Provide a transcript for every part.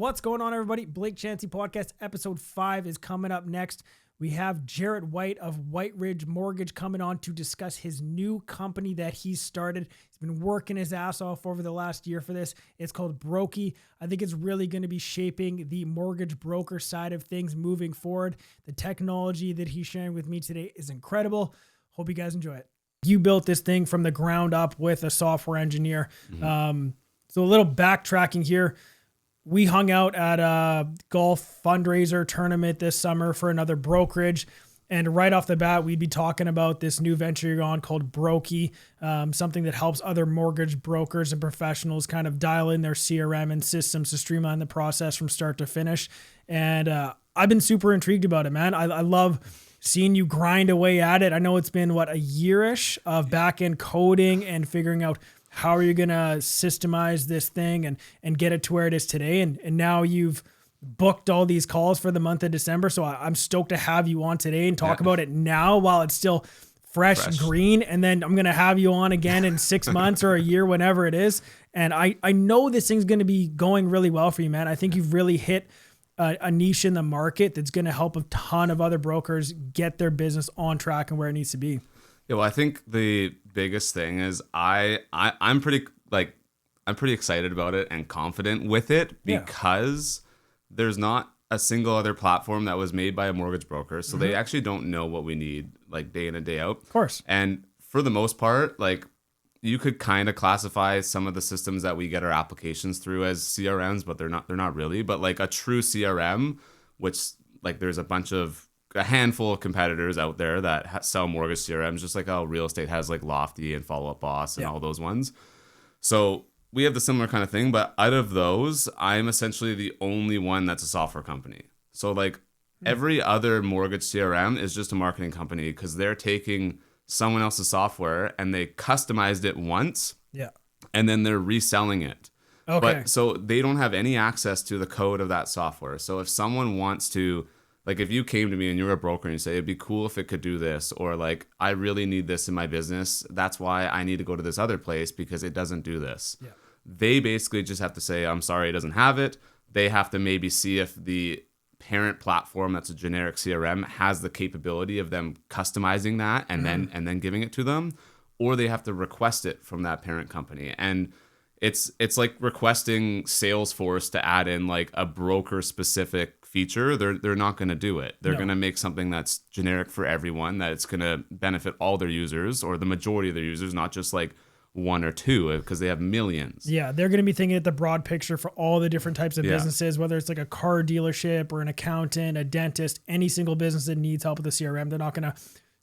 What's going on, everybody? Blake Chancey Podcast episode 5 is coming up next. We have Jarrett White of White Ridge Mortgage coming on to discuss his new company that he's started. He's been working his ass off over the last year for this. It's called Broki. I think it's really going to be shaping the mortgage broker side of things moving forward. The technology that he's sharing with me today is incredible. Hope you guys enjoy it. You built this thing from the ground up with a software engineer. So a little backtracking here. We hung out at a golf fundraiser tournament this summer for another brokerage. And right off the bat, we'd be talking about this new venture you're on called Broki, something that helps other mortgage brokers and professionals kind of dial in their CRM and systems to streamline the process from start to finish. And I've been super intrigued about it, man. I love seeing you grind away at it. I know it's been, a year-ish of back-end coding and figuring out how are you going to systemize this thing and get it to where it is today. And now you've booked all these calls for the month of December. So I'm stoked to have you on today and talk about it now while it's still fresh, green. And then I'm going to have you on again in 6 months or a year, whenever it is. And I know this thing's going to be going really well for you, man. I think you've really hit a niche in the market that's going to help a ton of other brokers get their business on track and where it needs to be. Yeah, well, I think the biggest thing is I'm pretty excited about it and confident with it because there's not a single other platform that was made by a mortgage broker. So they actually don't know what we need day in and day out. Of course. And for the most part, you could kind of classify some of the systems that we get our applications through as CRMs, but they're not really. But a true CRM, which there's a handful of competitors out there that sell mortgage CRMs, just like how real estate has Lofty and Follow Up Boss and all those ones. So we have the similar kind of thing, but out of those, I'm essentially the only one that's a software company. So every other mortgage CRM is just a marketing company because they're taking someone else's software and they customized it once and then they're reselling it. Okay. But so they don't have any access to the code of that software. So if someone wants to, if you came to me and you're a broker and you say, it'd be cool if it could do this, or I really need this in my business. That's why I need to go to this other place because it doesn't do this. Yeah. They basically just have to say, I'm sorry, it doesn't have it. They have to maybe see if the parent platform that's a generic CRM has the capability of them customizing that and then giving it to them, or they have to request it from that parent company. And it's like requesting Salesforce to add in a broker specific feature. They're not going to do it. They're going to make something that's generic for everyone, that it's going to benefit all their users or the majority of their users, not just one or two, because they have millions. Yeah, they're going to be thinking at the broad picture for all the different types of businesses, whether it's a car dealership or an accountant, a dentist, any single business that needs help with the CRM. They're not going to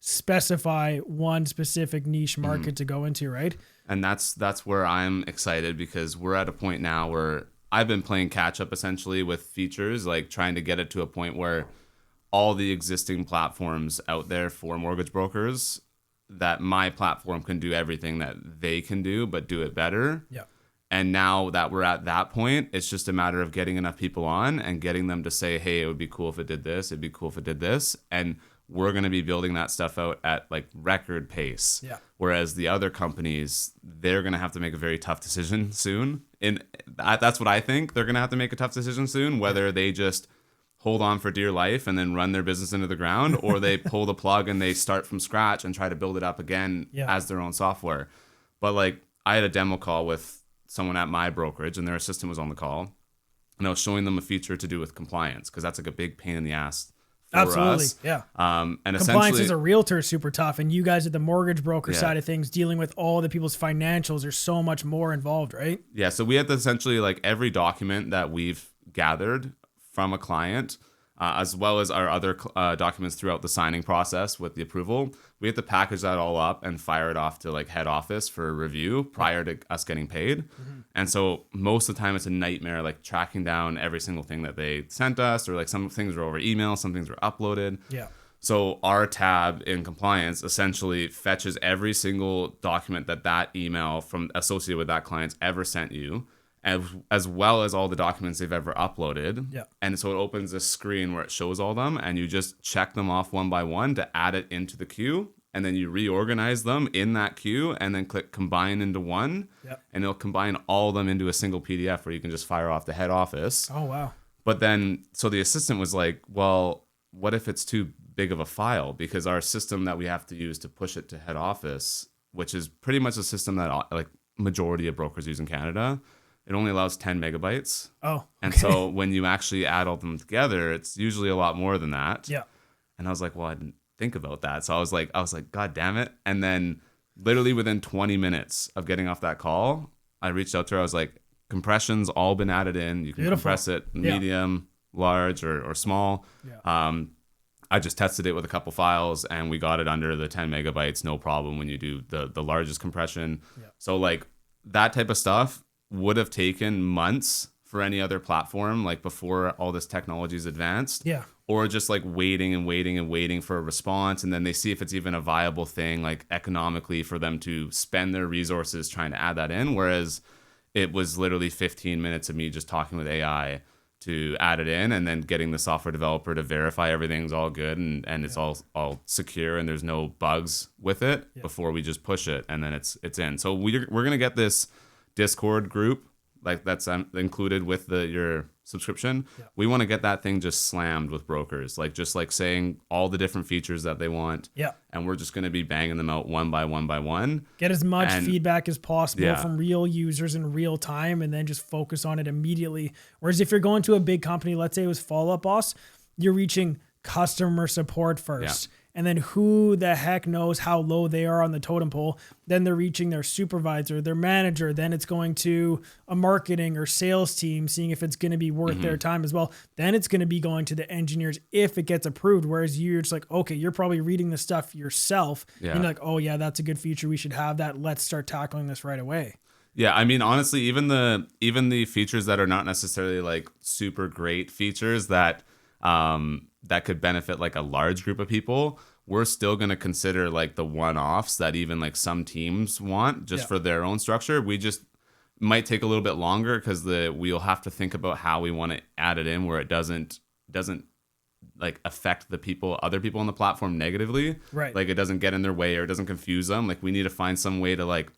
specify one specific niche market to go into, right? And that's where I'm excited, because we're at a point now where I've been playing catch up essentially with features, trying to get it to a point where all the existing platforms out there for mortgage brokers, that my platform can do everything that they can do, but do it better. Yeah. And now that we're at that point, it's just a matter of getting enough people on and getting them to say, hey, it would be cool if it did this. It'd be cool if it did this. And we're going to be building that stuff out at record pace. Yeah. Whereas the other companies, they're going to have to make a very tough decision soon. And that's what I think. They're going to have to make a tough decision soon, whether they just hold on for dear life and then run their business into the ground, or they pull the plug and they start from scratch and try to build it up again as their own software. But I had a demo call with someone at my brokerage and their assistant was on the call, and I was showing them a feature to do with compliance, because that's a big pain in the ass for Absolutely. us. Yeah. And compliance as a realtor is super tough, and you guys at the mortgage broker side of things, dealing with all the people's financials, there's so much more involved, right? Yeah. So we had to essentially every document that we've gathered from a client, as well as our other documents throughout the signing process with the approval, we have to package that all up and fire it off to head office for review prior to us getting paid. And so most of the time it's a nightmare, tracking down every single thing that they sent us, or some things were over email, some things were uploaded. Yeah. So our tab in compliance essentially fetches every single document that email from associated with that client's ever sent you, as well as all the documents they've ever uploaded. Yeah. And so it opens this screen where it shows all them, and you just check them off one by one to add it into the queue, and then you reorganize them in that queue and then click combine into one. Yep. And it'll combine all of them into a single PDF where you can just fire off the head office. Oh, wow. But then, so the assistant was like, well, what if it's too big of a file? Because our system that we have to use to push it to head office, which is pretty much a system that like majority of brokers use in Canada, it only allows 10 megabytes. Oh, okay. And so when you actually add all of them together, it's usually a lot more than that. Yeah. And I was like, well, I didn't think about that. So I was like, God damn it. And then literally within 20 minutes of getting off that call, I reached out to her. I was like, compression's all been added in. You can compress it medium, large, or small. Yeah. I just tested it with a couple files and we got it under the 10 megabytes, no problem when you do the largest compression. Yeah. So like that type of stuff would have taken months for any other platform, like before all this technology is advanced. Yeah. Or just like waiting for a response. And then they see if it's even a viable thing, like economically for them to spend their resources trying to add that in. Whereas it was literally 15 minutes of me just talking with AI to add it in and then getting the software developer to verify everything's all good and it's all secure and there's no bugs with it before we just push it and then it's in. So we're going to get this Discord group like that's included with your subscription. Yeah. We want to get that thing just slammed with brokers, like just like saying all the different features that they want. Yeah. And we're just going to be banging them out one by one. Get as much feedback as possible from real users in real time and then just focus on it immediately. Whereas if you're going to a big company, let's say it was Follow Up Boss, you're reaching customer support first. Yeah. And then who the heck knows how low they are on the totem pole. Then they're reaching their supervisor, their manager. Then it's going to a marketing or sales team, seeing if it's going to be worth their time as well. Then it's going to be going to the engineers if it gets approved. Whereas you're just like, okay, you're probably reading the stuff yourself. Yeah. And you're like, oh yeah, that's a good feature. We should have that. Let's start tackling this right away. Yeah, I mean, honestly, even the features that are not necessarily like super great features that that could benefit like a large group of people, we're still going to consider like the one-offs that even like some teams want just for their own structure. We just might take a little bit longer because we'll have to think about how we want to add it in where it doesn't like affect other people on the platform negatively. Right. Like it doesn't get in their way or it doesn't confuse them. Like we need to find some way to like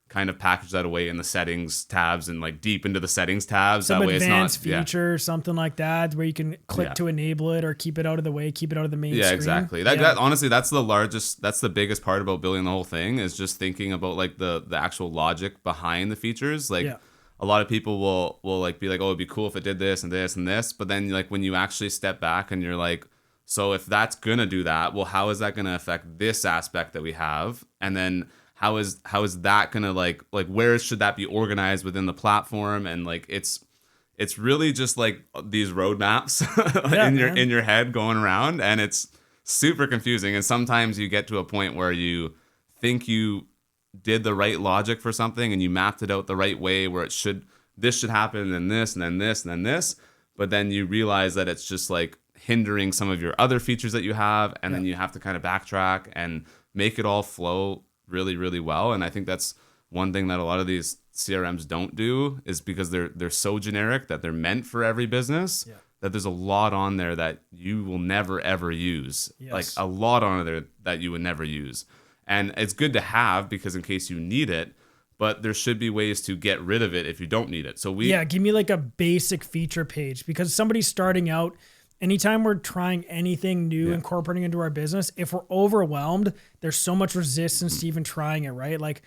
kind of package that away in the settings tabs and like deep into the settings tabs. Some that way advanced it's not feature, something like that, where you can click to enable it or keep it out of the way, keep it out of the main screen. Yeah, exactly. That honestly, that's the biggest part about building the whole thing is just thinking about like the actual logic behind the features. Like a lot of people will like be like, oh, it'd be cool if it did this and this and this. But then like when you actually step back and you're like, so if that's gonna do that, well, how is that gonna affect this aspect that we have? And then how is that gonna like where should that be organized within the platform? And like it's really just like these roadmaps in your head going around, and it's super confusing. And sometimes you get to a point where you think you did the right logic for something and you mapped it out the right way where this should happen and then this and then this and then this, but then you realize that it's just like hindering some of your other features that you have, and then you have to kind of backtrack and make it all flow really, really well. And I think that's one thing that a lot of these CRMs don't do, is because they're so generic that they're meant for every business, that there's a lot on there that you will never ever use. Like a lot on there that you would never use. And it's good to have because in case you need it, but there should be ways to get rid of it if you don't need it. So give me like a basic feature page, because somebody's starting out. Anytime we're trying anything new, incorporating into our business, if we're overwhelmed, there's so much resistance to even trying it, right? Like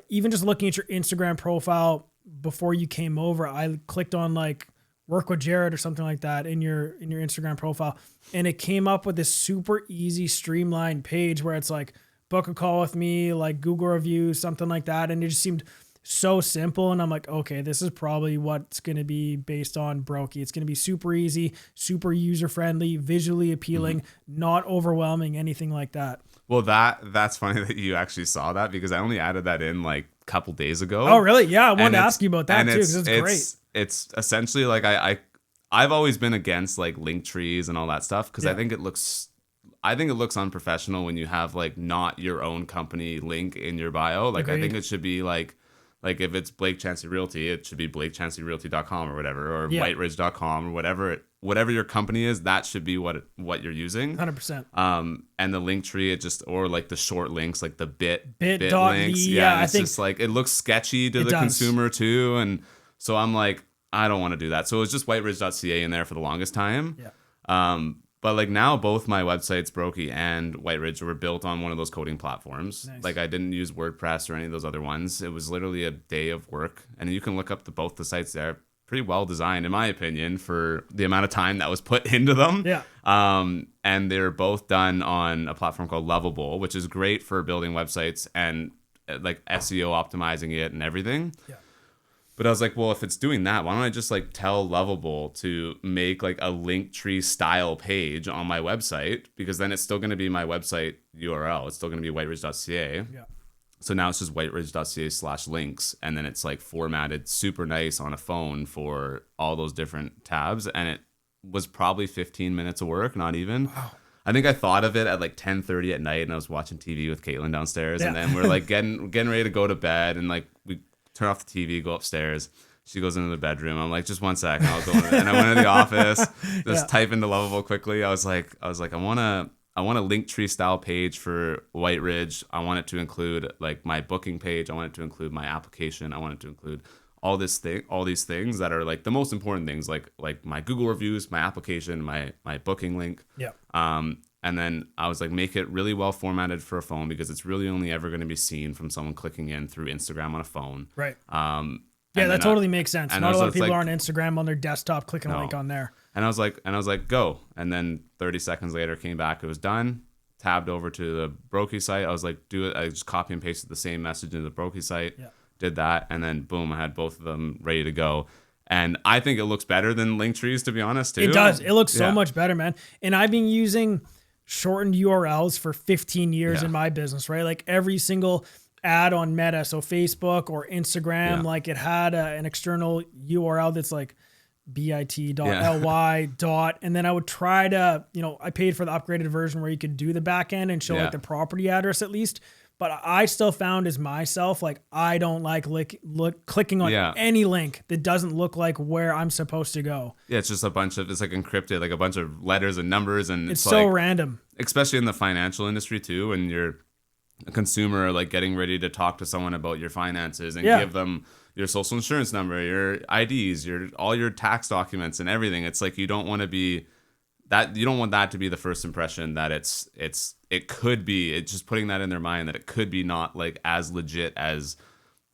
even just looking at your Instagram profile before you came over, I clicked on like work with Jarrett or something like that in your Instagram profile. And it came up with this super easy streamlined page where it's like, book a call with me, like Google review, something like that. And it just seemed so simple. And I'm like, okay, this is probably what's going to be based on Broki. It's going to be super easy, super user-friendly, visually appealing, not overwhelming, anything like that. Well, that's funny that you actually saw that, because I only added that in like a couple days ago. Oh, really? Yeah, I wanted to ask you about that too, because it's great. It's essentially like I've always been against like link trees and all that stuff, because I think it looks unprofessional when you have like not your own company link in your bio. Like Agreed. I think it should be like if it's Blake Chancey Realty, it should be BlakeChanceyRealty.com or whatever, or WhiteRidge.com or whatever whatever your company is, that should be what you're using. 100%. And the link tree, it just, or like the short links, like the bit dot links. V, Yeah. And I it's think just like, it looks sketchy to the does. consumer too. And so I'm like, I don't want to do that. So it was just whiteridge.ca in there for the longest time. Yeah. But like now both my websites, Broki and White Ridge, were built on one of those coding platforms. Nice. Like I didn't use WordPress or any of those other ones. It was literally a day of work. And you can look up both the sites there. Pretty well designed, in my opinion, for the amount of time that was put into them. Yeah. And they're both done on a platform called Lovable, which is great for building websites and like SEO optimizing it and everything. Yeah. But I was like, well, if it's doing that, why don't I just like tell Lovable to make like a link tree style page on my website? Because then it's still going to be my website URL. It's still going to be whiteridge.ca. Yeah. So now it's just whiteridge.ca/links. And then it's like formatted super nice on a phone for all those different tabs. And it was probably 15 minutes of work, not even. Wow. I think I thought of it at like 10:30 at night, and I was watching TV with Caitlin downstairs. Yeah. And then we're like getting ready to go to bed, and like we turn off the TV, go upstairs. She goes into the bedroom. I'm like, just 1 second, I'll go in. And I went in the office, just type into Lovable quickly. I was like, I want a link tree style page for White Ridge. I want it to include like my booking page. I want it to include my application. I want it to include all these things that are like the most important things, like my Google reviews, my application, my booking link. Yeah. And then I was like, make it really well formatted for a phone, because it's really only ever going to be seen from someone clicking in through Instagram on a phone. Right. Yeah, that totally makes sense. Not a lot of people like, are on Instagram on their desktop clicking a link on there. And I was like, go. And then 30 seconds later came back, it was done. Tabbed over to the Broki site. I was like, do it. I just copy and pasted the same message into the Broki site. Yeah. Did that, and then boom, I had both of them ready to go. And I think it looks better than link trees, to be honest, too. It does. It looks so much better, man. And I've been using shortened URLs for 15 years in my business, right? Like every single ad on Meta, so Facebook or Instagram, like it had an external URL that's like bit.ly dot, and then I would try to, I paid for the upgraded version where you could do the back end and show like the property address at least. But I still found as myself, like I don't like clicking on any link that doesn't look like where I'm supposed to go. Yeah, it's just it's like encrypted, like a bunch of letters and numbers, and it's so like, random. Especially in the financial industry too, when you're a consumer, like getting ready to talk to someone about your finances and give them your social insurance number, your IDs, all your tax documents and everything. It's like you don't want that to be the first impression that it could be. It's just putting that in their mind that it could be not like as legit as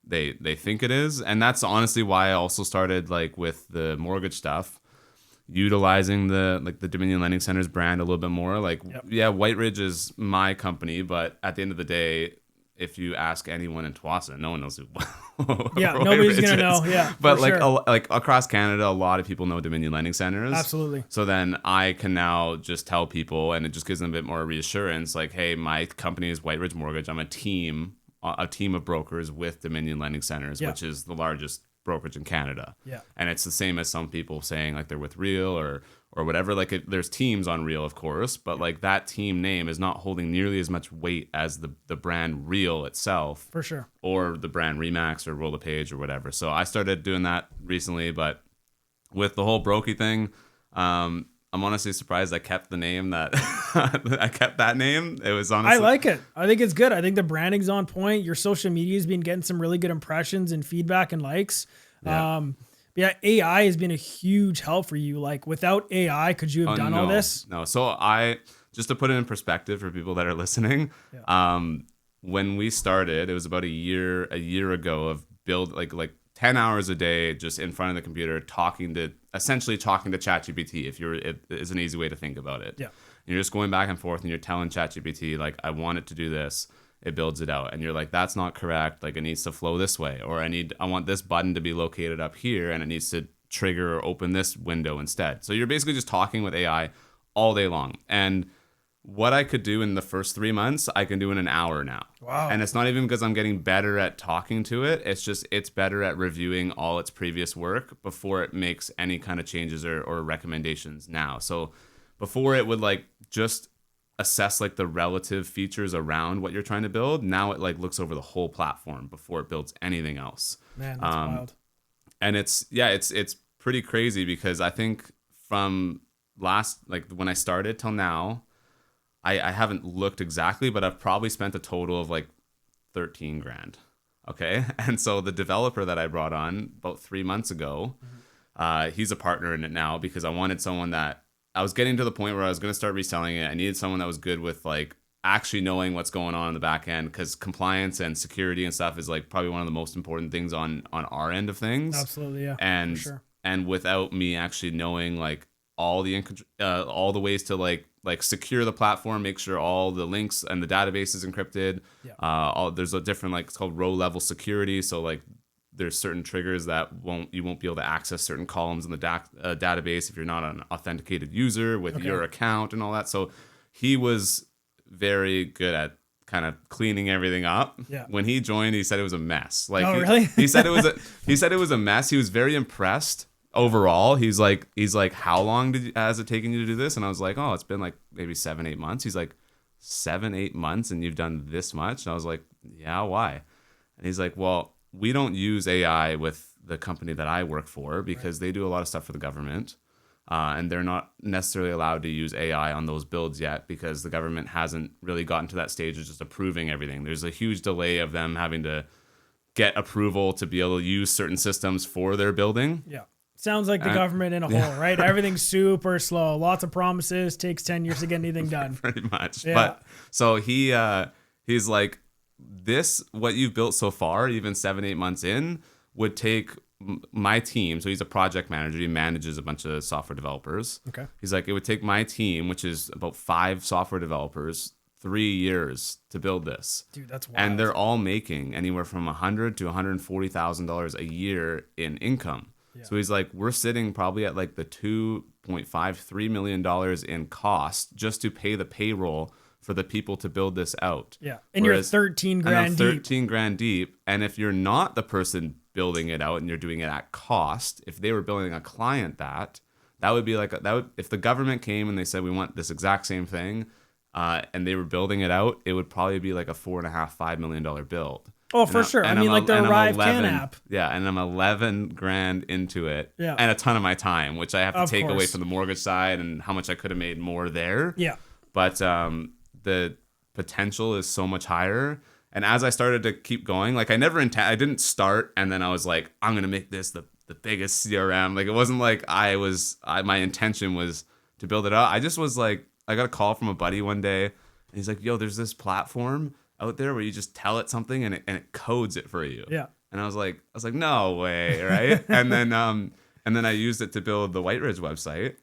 they think it is. And that's honestly why I also started like with the mortgage stuff, utilizing the Dominion Lending Center's brand a little bit more. Like, White Ridge is my company, but at the end of the day, if you ask anyone in Tsawwassen, no one knows who. Nobody's gonna know. Yeah, but like across Canada, a lot of people know Dominion Lending Centers. Absolutely. So then I can now just tell people, and it just gives them a bit more reassurance. Like, hey, my company is White Ridge Mortgage. I'm a team of brokers with Dominion Lending Centers, which is the largest brokerage in Canada. Yeah. And it's the same as some people saying like they're with Real or whatever. Like there's teams on Real, of course, but like that team name is not holding nearly as much weight as the brand Real itself. For sure. Or the brand Remax or Roll the Page or whatever. So I started doing that recently, but with the whole Broki thing, I'm honestly surprised I kept the name that I kept that name. It was honestly, I like it. I think it's good. I think the branding's on point. Your social media has been getting some really good impressions and feedback and likes. AI has been a huge help for you. Like without AI, could you have done all this? No. So just to put it in perspective for people that are listening, when we started, it was about a year ago of like 10 hours a day just in front of the computer essentially talking to ChatGPT. It is an easy way to think about it. Yeah. You're just going back and forth and you're telling ChatGPT like, I want it to do this. It builds it out, and you're like, that's not correct. Like it needs to flow this way, or I want this button to be located up here, and it needs to trigger or open this window instead. So you're basically just talking with AI all day long. And what I could do in the first 3 months, I can do in an hour now. Wow. And it's not even because I'm getting better at talking to it. It's just, it's better at reviewing all its previous work before it makes any kind of changes or recommendations now. So before it would like just assess like the relative features around what you're trying to build. Now it like looks over the whole platform before it builds anything else. Man, that's wild. And it's pretty crazy because I think from when I started till now, I haven't looked exactly, but I've probably spent a total of like 13 grand. Okay. And so the developer that I brought on about 3 months ago, he's a partner in it now because I wanted someone that I was getting to the point where I was going to start reselling it. I needed someone that was good with like actually knowing what's going on in the back end, because compliance and security and stuff is like probably one of the most important things on our end of things. Absolutely. Yeah. And, for sure. and without me actually knowing like all the ways to like secure the platform, make sure all the links and the database is encrypted. Yeah. There's a different, like, it's called row level security. So like there's certain triggers that you won't be able to access certain columns in the database if you're not an authenticated user with your account and all that. So he was very good at kind of cleaning everything up. Yeah. When he joined, he said it was a mess. Like, really? he said it was a mess. He was very impressed overall. He's like, how long has it taken you to do this? And I was like, oh, it's been like maybe 7-8 months. He's like, 7-8 months and you've done this much? And I was like, yeah, why? And he's like, well, we don't use AI with the company that I work for because they do a lot of stuff for the government. And they're not necessarily allowed to use AI on those builds yet because the government hasn't really gotten to that stage of just approving everything. There's a huge delay of them having to get approval to be able to use certain systems for their building. Yeah. Sounds like the government in a whole, right? Everything's super slow. Lots of promises. Takes 10 years to get anything done. Pretty much. Yeah. But so he's like, this, what you've built so far, even 7-8 months in, would take my team. So he's a project manager. He manages a bunch of software developers. Okay. He's like, it would take my team, which is about 5 software developers, 3 years to build this. Dude, that's wild. And they're all making anywhere from $100,000 to $140,000 a year in income. Yeah. So he's like, we're sitting probably at like the $2.5-3 million in cost just to pay the payroll for the people to build this out. Yeah. And you're 13 grand deep. 13 grand deep. And if you're not the person building it out and you're doing it at cost, if they were building a client that would be like, if the government came and they said, we want this exact same thing, and they were building it out, it would probably be like a $4.5-5 million build. Oh, for sure. I mean, like the Arrive Can app. Yeah, and I'm 11 grand into it. Yeah. And a ton of my time, which I have to take away from the mortgage side and how much I could have made more there. Yeah. But the potential is so much higher. And as I started to keep going, like I didn't start and then I was like, I'm going to make this the biggest CRM. Like it wasn't like my intention was to build it out. I just was like, I got a call from a buddy one day and he's like, yo, there's this platform out there where you just tell it something and it codes it for you. Yeah. And I was like, no way, right? and then I used it to build the White Ridge website.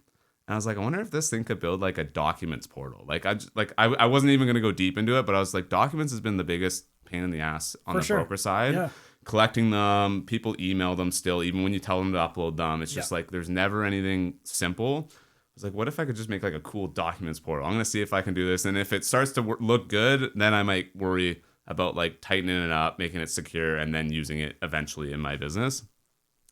And I was like, I wonder if this thing could build like a documents portal. Like I wasn't even gonna go deep into it, but I was like, documents has been the biggest pain in the ass on the broker side. Yeah. Collecting them, people email them still, even when you tell them to upload them. It's just like there's never anything simple. I was like, what if I could just make like a cool documents portal? I'm going to see if I can do this. And if it starts to look good, then I might worry about like tightening it up, making it secure, and then using it eventually in my business.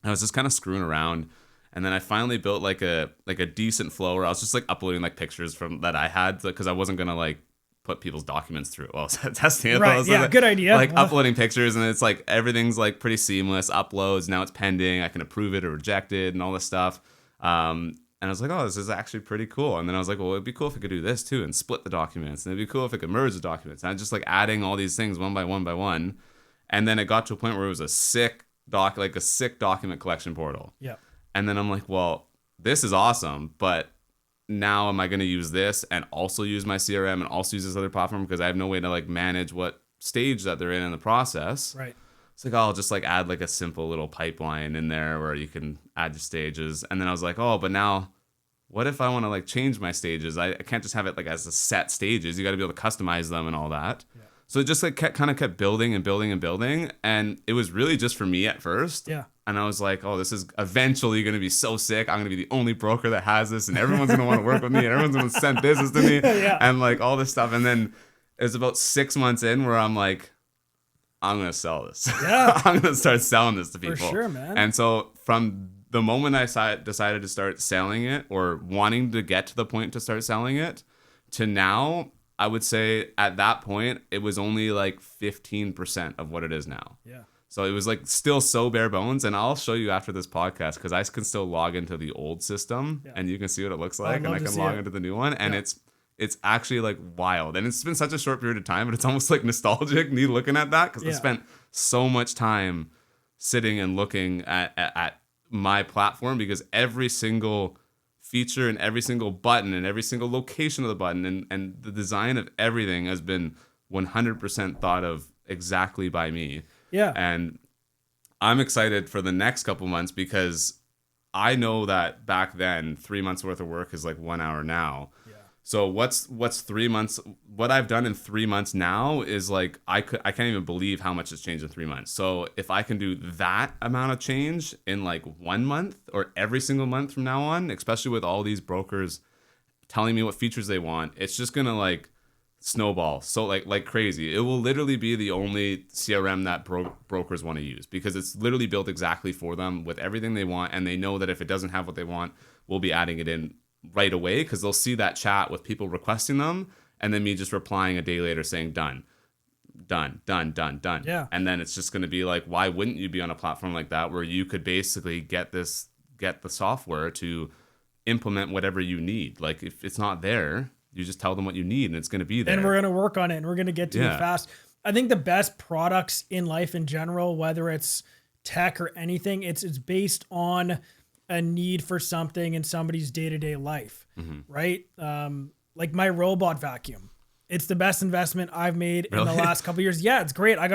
I was just kind of screwing around. And then I finally built like a decent flow where I was just like uploading like pictures from that I had because I wasn't going to like put people's documents through while testing it. Right, yeah, good idea. Like uploading pictures and it's like everything's like pretty seamless. Uploads, now it's pending. I can approve it or reject it and all this stuff. And I was like, oh, this is actually pretty cool. And then I was like, well, it'd be cool if we could do this too and split the documents. And it'd be cool if it could merge the documents. And I just like adding all these things one by one. And then it got to a point where it was a sick document collection portal. Yeah. And then I'm like, well, this is awesome. But now am I going to use this and also use my CRM and also use this other platform? Because I have no way to like manage what stage that they're in the process. Right. It's like, oh, I'll just like add like a simple little pipeline in there where you can add your stages. And then I was like, oh, but now what if I want to like change my stages? I can't just have it like as a set stages. You got to be able to customize them and all that. Yeah. So it just like kept building and building and building. And it was really just for me at first. Yeah. And I was like, oh, this is eventually going to be so sick. I'm going to be the only broker that has this and everyone's going to want to work with me and everyone's going to send business to me and like all this stuff. And then it was about 6 months in where I'm like, I'm going to sell this. Yeah. I'm going to start selling this to people. For sure, man. And so from the moment I decided to start selling it or wanting to get to the point to start selling it to now, I would say at that point, it was only like 15% of what it is now. Yeah. So it was like still so bare bones. And I'll show you after this podcast, because I can still log into the old system and you can see what it looks like. And I can log into the new one. And it's actually like wild. And it's been such a short period of time, but it's almost like nostalgic me looking at that, because I spent so much time sitting and looking at my platform, because every single feature and every single button and every single location of the button and the design of everything has been 100% thought of exactly by me. Yeah. And I'm excited for the next couple months, because I know that back then 3 months worth of work is like 1 hour now. Yeah. So what's 3 months? What I've done in 3 months now is like, I can't even believe how much has changed in 3 months. So if I can do that amount of change in like 1 month or every single month from now on, especially with all these brokers telling me what features they want, it's just going to like snowball. So like crazy. It will literally be the only CRM that brokers want to use, because it's literally built exactly for them with everything they want. And they know that if it doesn't have what they want, we'll be adding it in right away, because they'll see that chat with people requesting them, and then me just replying a day later saying done. Yeah. And then it's just going to be like, why wouldn't you be on a platform like that, where you could basically get the software to implement whatever you need? Like if it's not there, you just tell them what you need and it's going to be there. And we're going to work on it, and we're going to get to it fast. I think the best products in life in general, whether it's tech or anything, it's based on a need for something in somebody's day-to-day life, right? Like my robot vacuum. It's the best investment I've made in the last couple of years. Yeah, it's great. I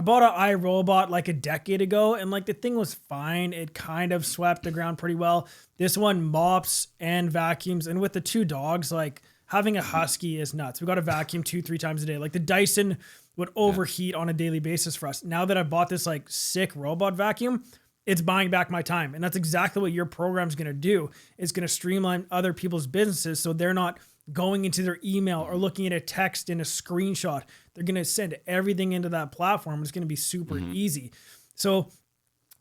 bought an iRobot like a decade ago, and like the thing was fine. It kind of swept the ground pretty well. This one mops and vacuums, and with the 2 dogs, like having a husky is nuts. We got to vacuum 2-3 times a day. Like the Dyson would overheat on a daily basis for us. Now that I bought this like sick robot vacuum, it's buying back my time. And that's exactly what your program's going to do. It's going to streamline other people's businesses, so they're not going into their email or looking at a text in a screenshot. They're going to send everything into that platform. It's going to be super easy. So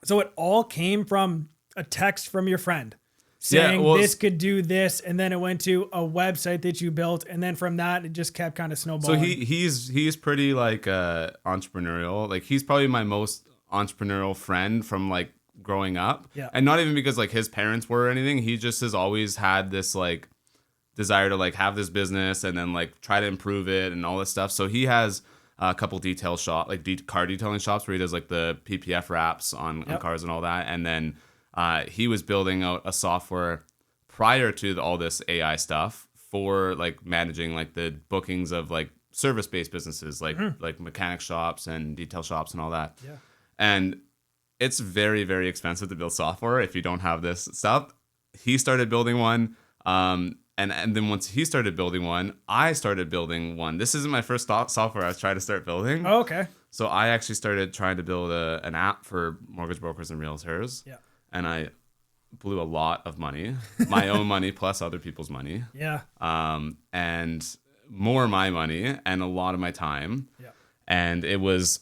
it all came from a text from your friend saying this could do this, and then it went to a website that you built, and then from that it just kept kind of snowballing. So he's pretty like entrepreneurial. Like he's probably my most entrepreneurial friend from like growing up. Yeah. And not even because like his parents were or anything. He just has always had this like desire to like have this business and then like try to improve it and all this stuff. So he has a couple car detailing shops where he does like the PPF wraps on cars and all that. And then he was building out a software prior to all this AI stuff for like managing like the bookings of like service-based businesses, like mechanic shops and detail shops and all that. Yeah. And it's very, very expensive to build software if you don't have this stuff. He started building one. And then once he started building one, I started building one. This isn't my first software I was trying to start building. Oh, okay. So I actually started trying to build an app for mortgage brokers and realtors. Yeah. And I blew a lot of money, my own money plus other people's money. Yeah. And more my money and a lot of my time. Yeah. And it was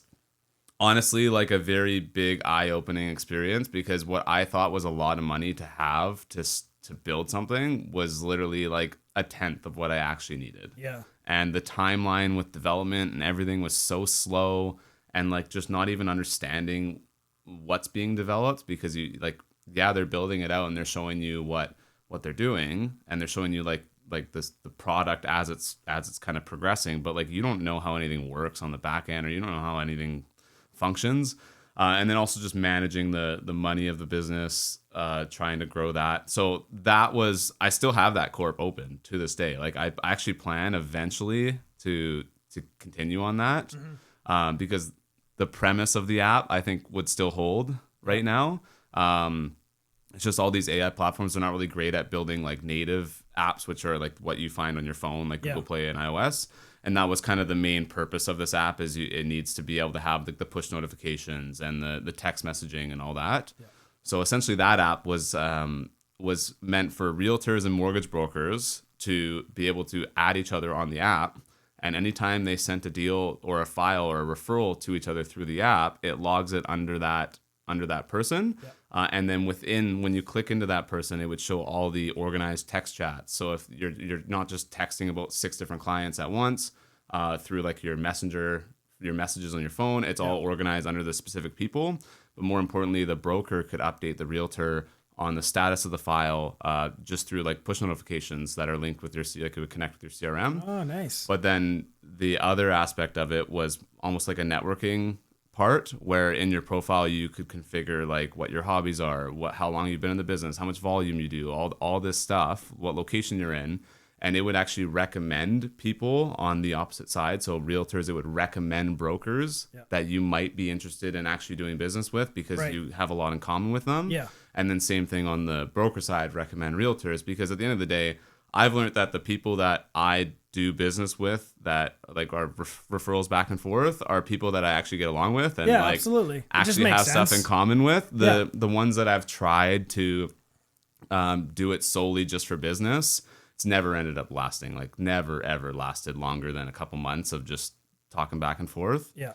honestly like a very big eye-opening experience, because what I thought was a lot of money to have to build something was literally like a tenth of what I actually needed. Yeah. And the timeline with development and everything was so slow, and like just not even understanding what's being developed, because you like, yeah, they're building it out and they're showing you what they're doing, and they're showing you like the product as it's kind of progressing, but like you don't know how anything works on the back end, or you don't know how anything functions. And then also just managing the money of the business, trying to grow that. So that was, I still have that corp open to this day. Like I actually plan eventually to continue on that, because the premise of the app I think would still hold right now. It's just all these AI platforms are not really great at building like native apps, which are like what you find on your phone, like Google Play and iOS. And that was kind of the main purpose of this app, is it needs to be able to have the push notifications and the text messaging and all that. Yeah. So essentially that app was meant for realtors and mortgage brokers to be able to add each other on the app. And anytime they sent a deal or a file or a referral to each other through the app, it logs it under that person. Yeah. And then when you click into that person, it would show all the organized text chats. So if you're not just texting about 6 different clients at once through like your messenger your messages on your phone. It's all organized under the specific people. But more importantly, the broker could update the realtor on the status of the file just through like push notifications that are linked with your, like it would connect with your CRM. Oh, nice. But then the other aspect of it was almost like a networking part where in your profile you could configure like what your hobbies are, how long you've been in the business, how much volume you do, all this stuff, what location you're in. And it would actually recommend people on the opposite side. So realtors, it would recommend brokers that you might be interested in actually doing business with because you have a lot in common with them. Yeah. And then same thing on the broker side, recommend realtors, because at the end of the day, I've learned that the people that I do business with that like are referrals back and forth are people that I actually get along with and like absolutely. actually have stuff in common with. The ones that I've tried to do it solely just for business, it's never ended up lasting, like never ever lasted longer than a couple months of just talking back and forth. Yeah.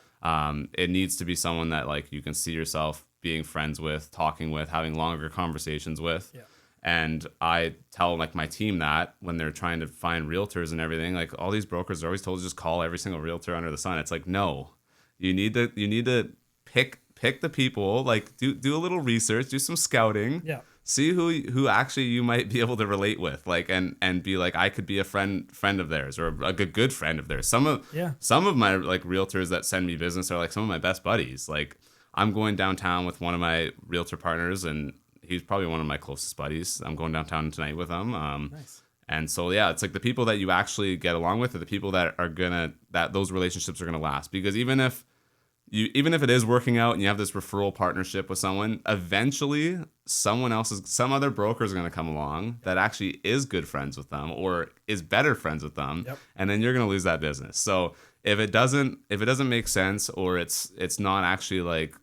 It needs to be someone that like you can see yourself being friends with, talking with, having longer conversations with. Yeah. And I tell like my team that when they're trying to find realtors and everything, like all these brokers are always told to just call every single realtor under the sun. It's like, no, you need to pick the people, like do a little research, do some scouting. Yeah. See who actually you might be able to relate with, like, and be like, I could be a friend of theirs or a good friend of theirs. Some of my like realtors that send me business are like some of my best buddies. Like I'm going downtown with one of my realtor partners and he's probably one of my closest buddies. I'm going downtown tonight with him. Nice. And so, yeah, it's like the people that you actually get along with are the people that are that those relationships are going to last, because even if it is working out and you have this referral partnership with someone, eventually some other broker is going to come along that actually is good friends with them or is better friends with them. Yep. And then you're going to lose that business. So if it doesn't make sense, or it's not actually like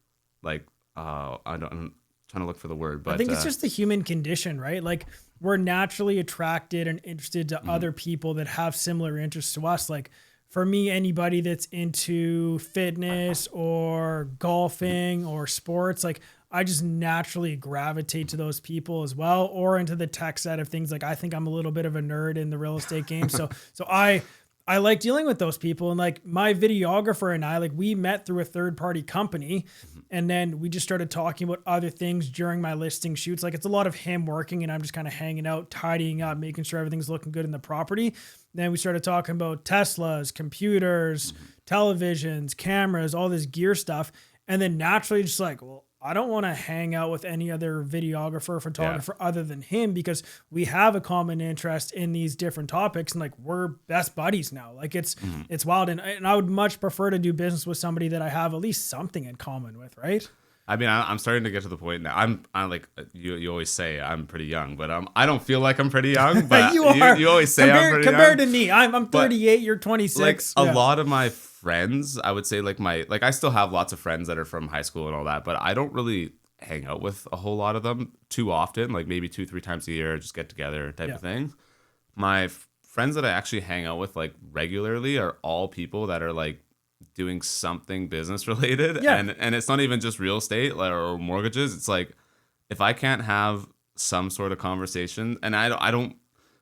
I'm trying to look for the word, but I think it's just the human condition, right? Like we're naturally attracted and interested to other people that have similar interests to us. Like for me, anybody that's into fitness or golfing or sports, like I just naturally gravitate to those people as well, or into the tech side of things. Like I think I'm a little bit of a nerd in the real estate game. So I like dealing with those people. And like my videographer and I, like we met through a third party company, and then we just started talking about other things during my listing shoots. Like it's a lot of him working and I'm just kind of hanging out, tidying up, making sure everything's looking good in the property. Then we started talking about Teslas, computers, televisions, cameras, all this gear stuff. And then naturally just like, well, I don't want to hang out with any other videographer, photographer other than him, because we have a common interest in these different topics. And like, we're best buddies now. Like it's wild. And I would much prefer to do business with somebody that I have at least something in common with. Right. I mean, I'm starting to get to the point now. I'm like, you always say I'm pretty young, but I don't feel like I'm pretty young, but you always say I'm pretty young. Compared to me, I'm 38, you're 26. Like a lot of my friends, I would say like I still have lots of friends that are from high school and all that, but I don't really hang out with a whole lot of them too often, like maybe 2-3 times a year, just get together type of thing. My friends that I actually hang out with like regularly are all people that are like doing something business related. And it's not even just real estate or mortgages. It's like, if I can't have some sort of conversation, and I don't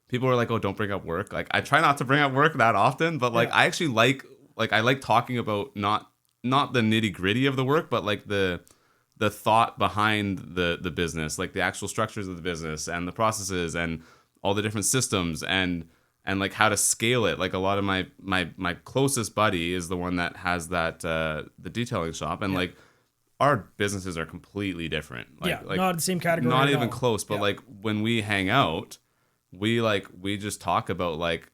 people are like, oh, don't bring up work. Like I try not to bring up work that often, but like I actually I like talking about not the nitty gritty of the work, but like the thought behind the business, like the actual structures of the business and the processes and all the different systems and like how to scale it. Like a lot of my closest buddy is the one that has that the detailing shop, and like our businesses are completely different. Like not the same category. Not even close. But like when we hang out, we just talk about like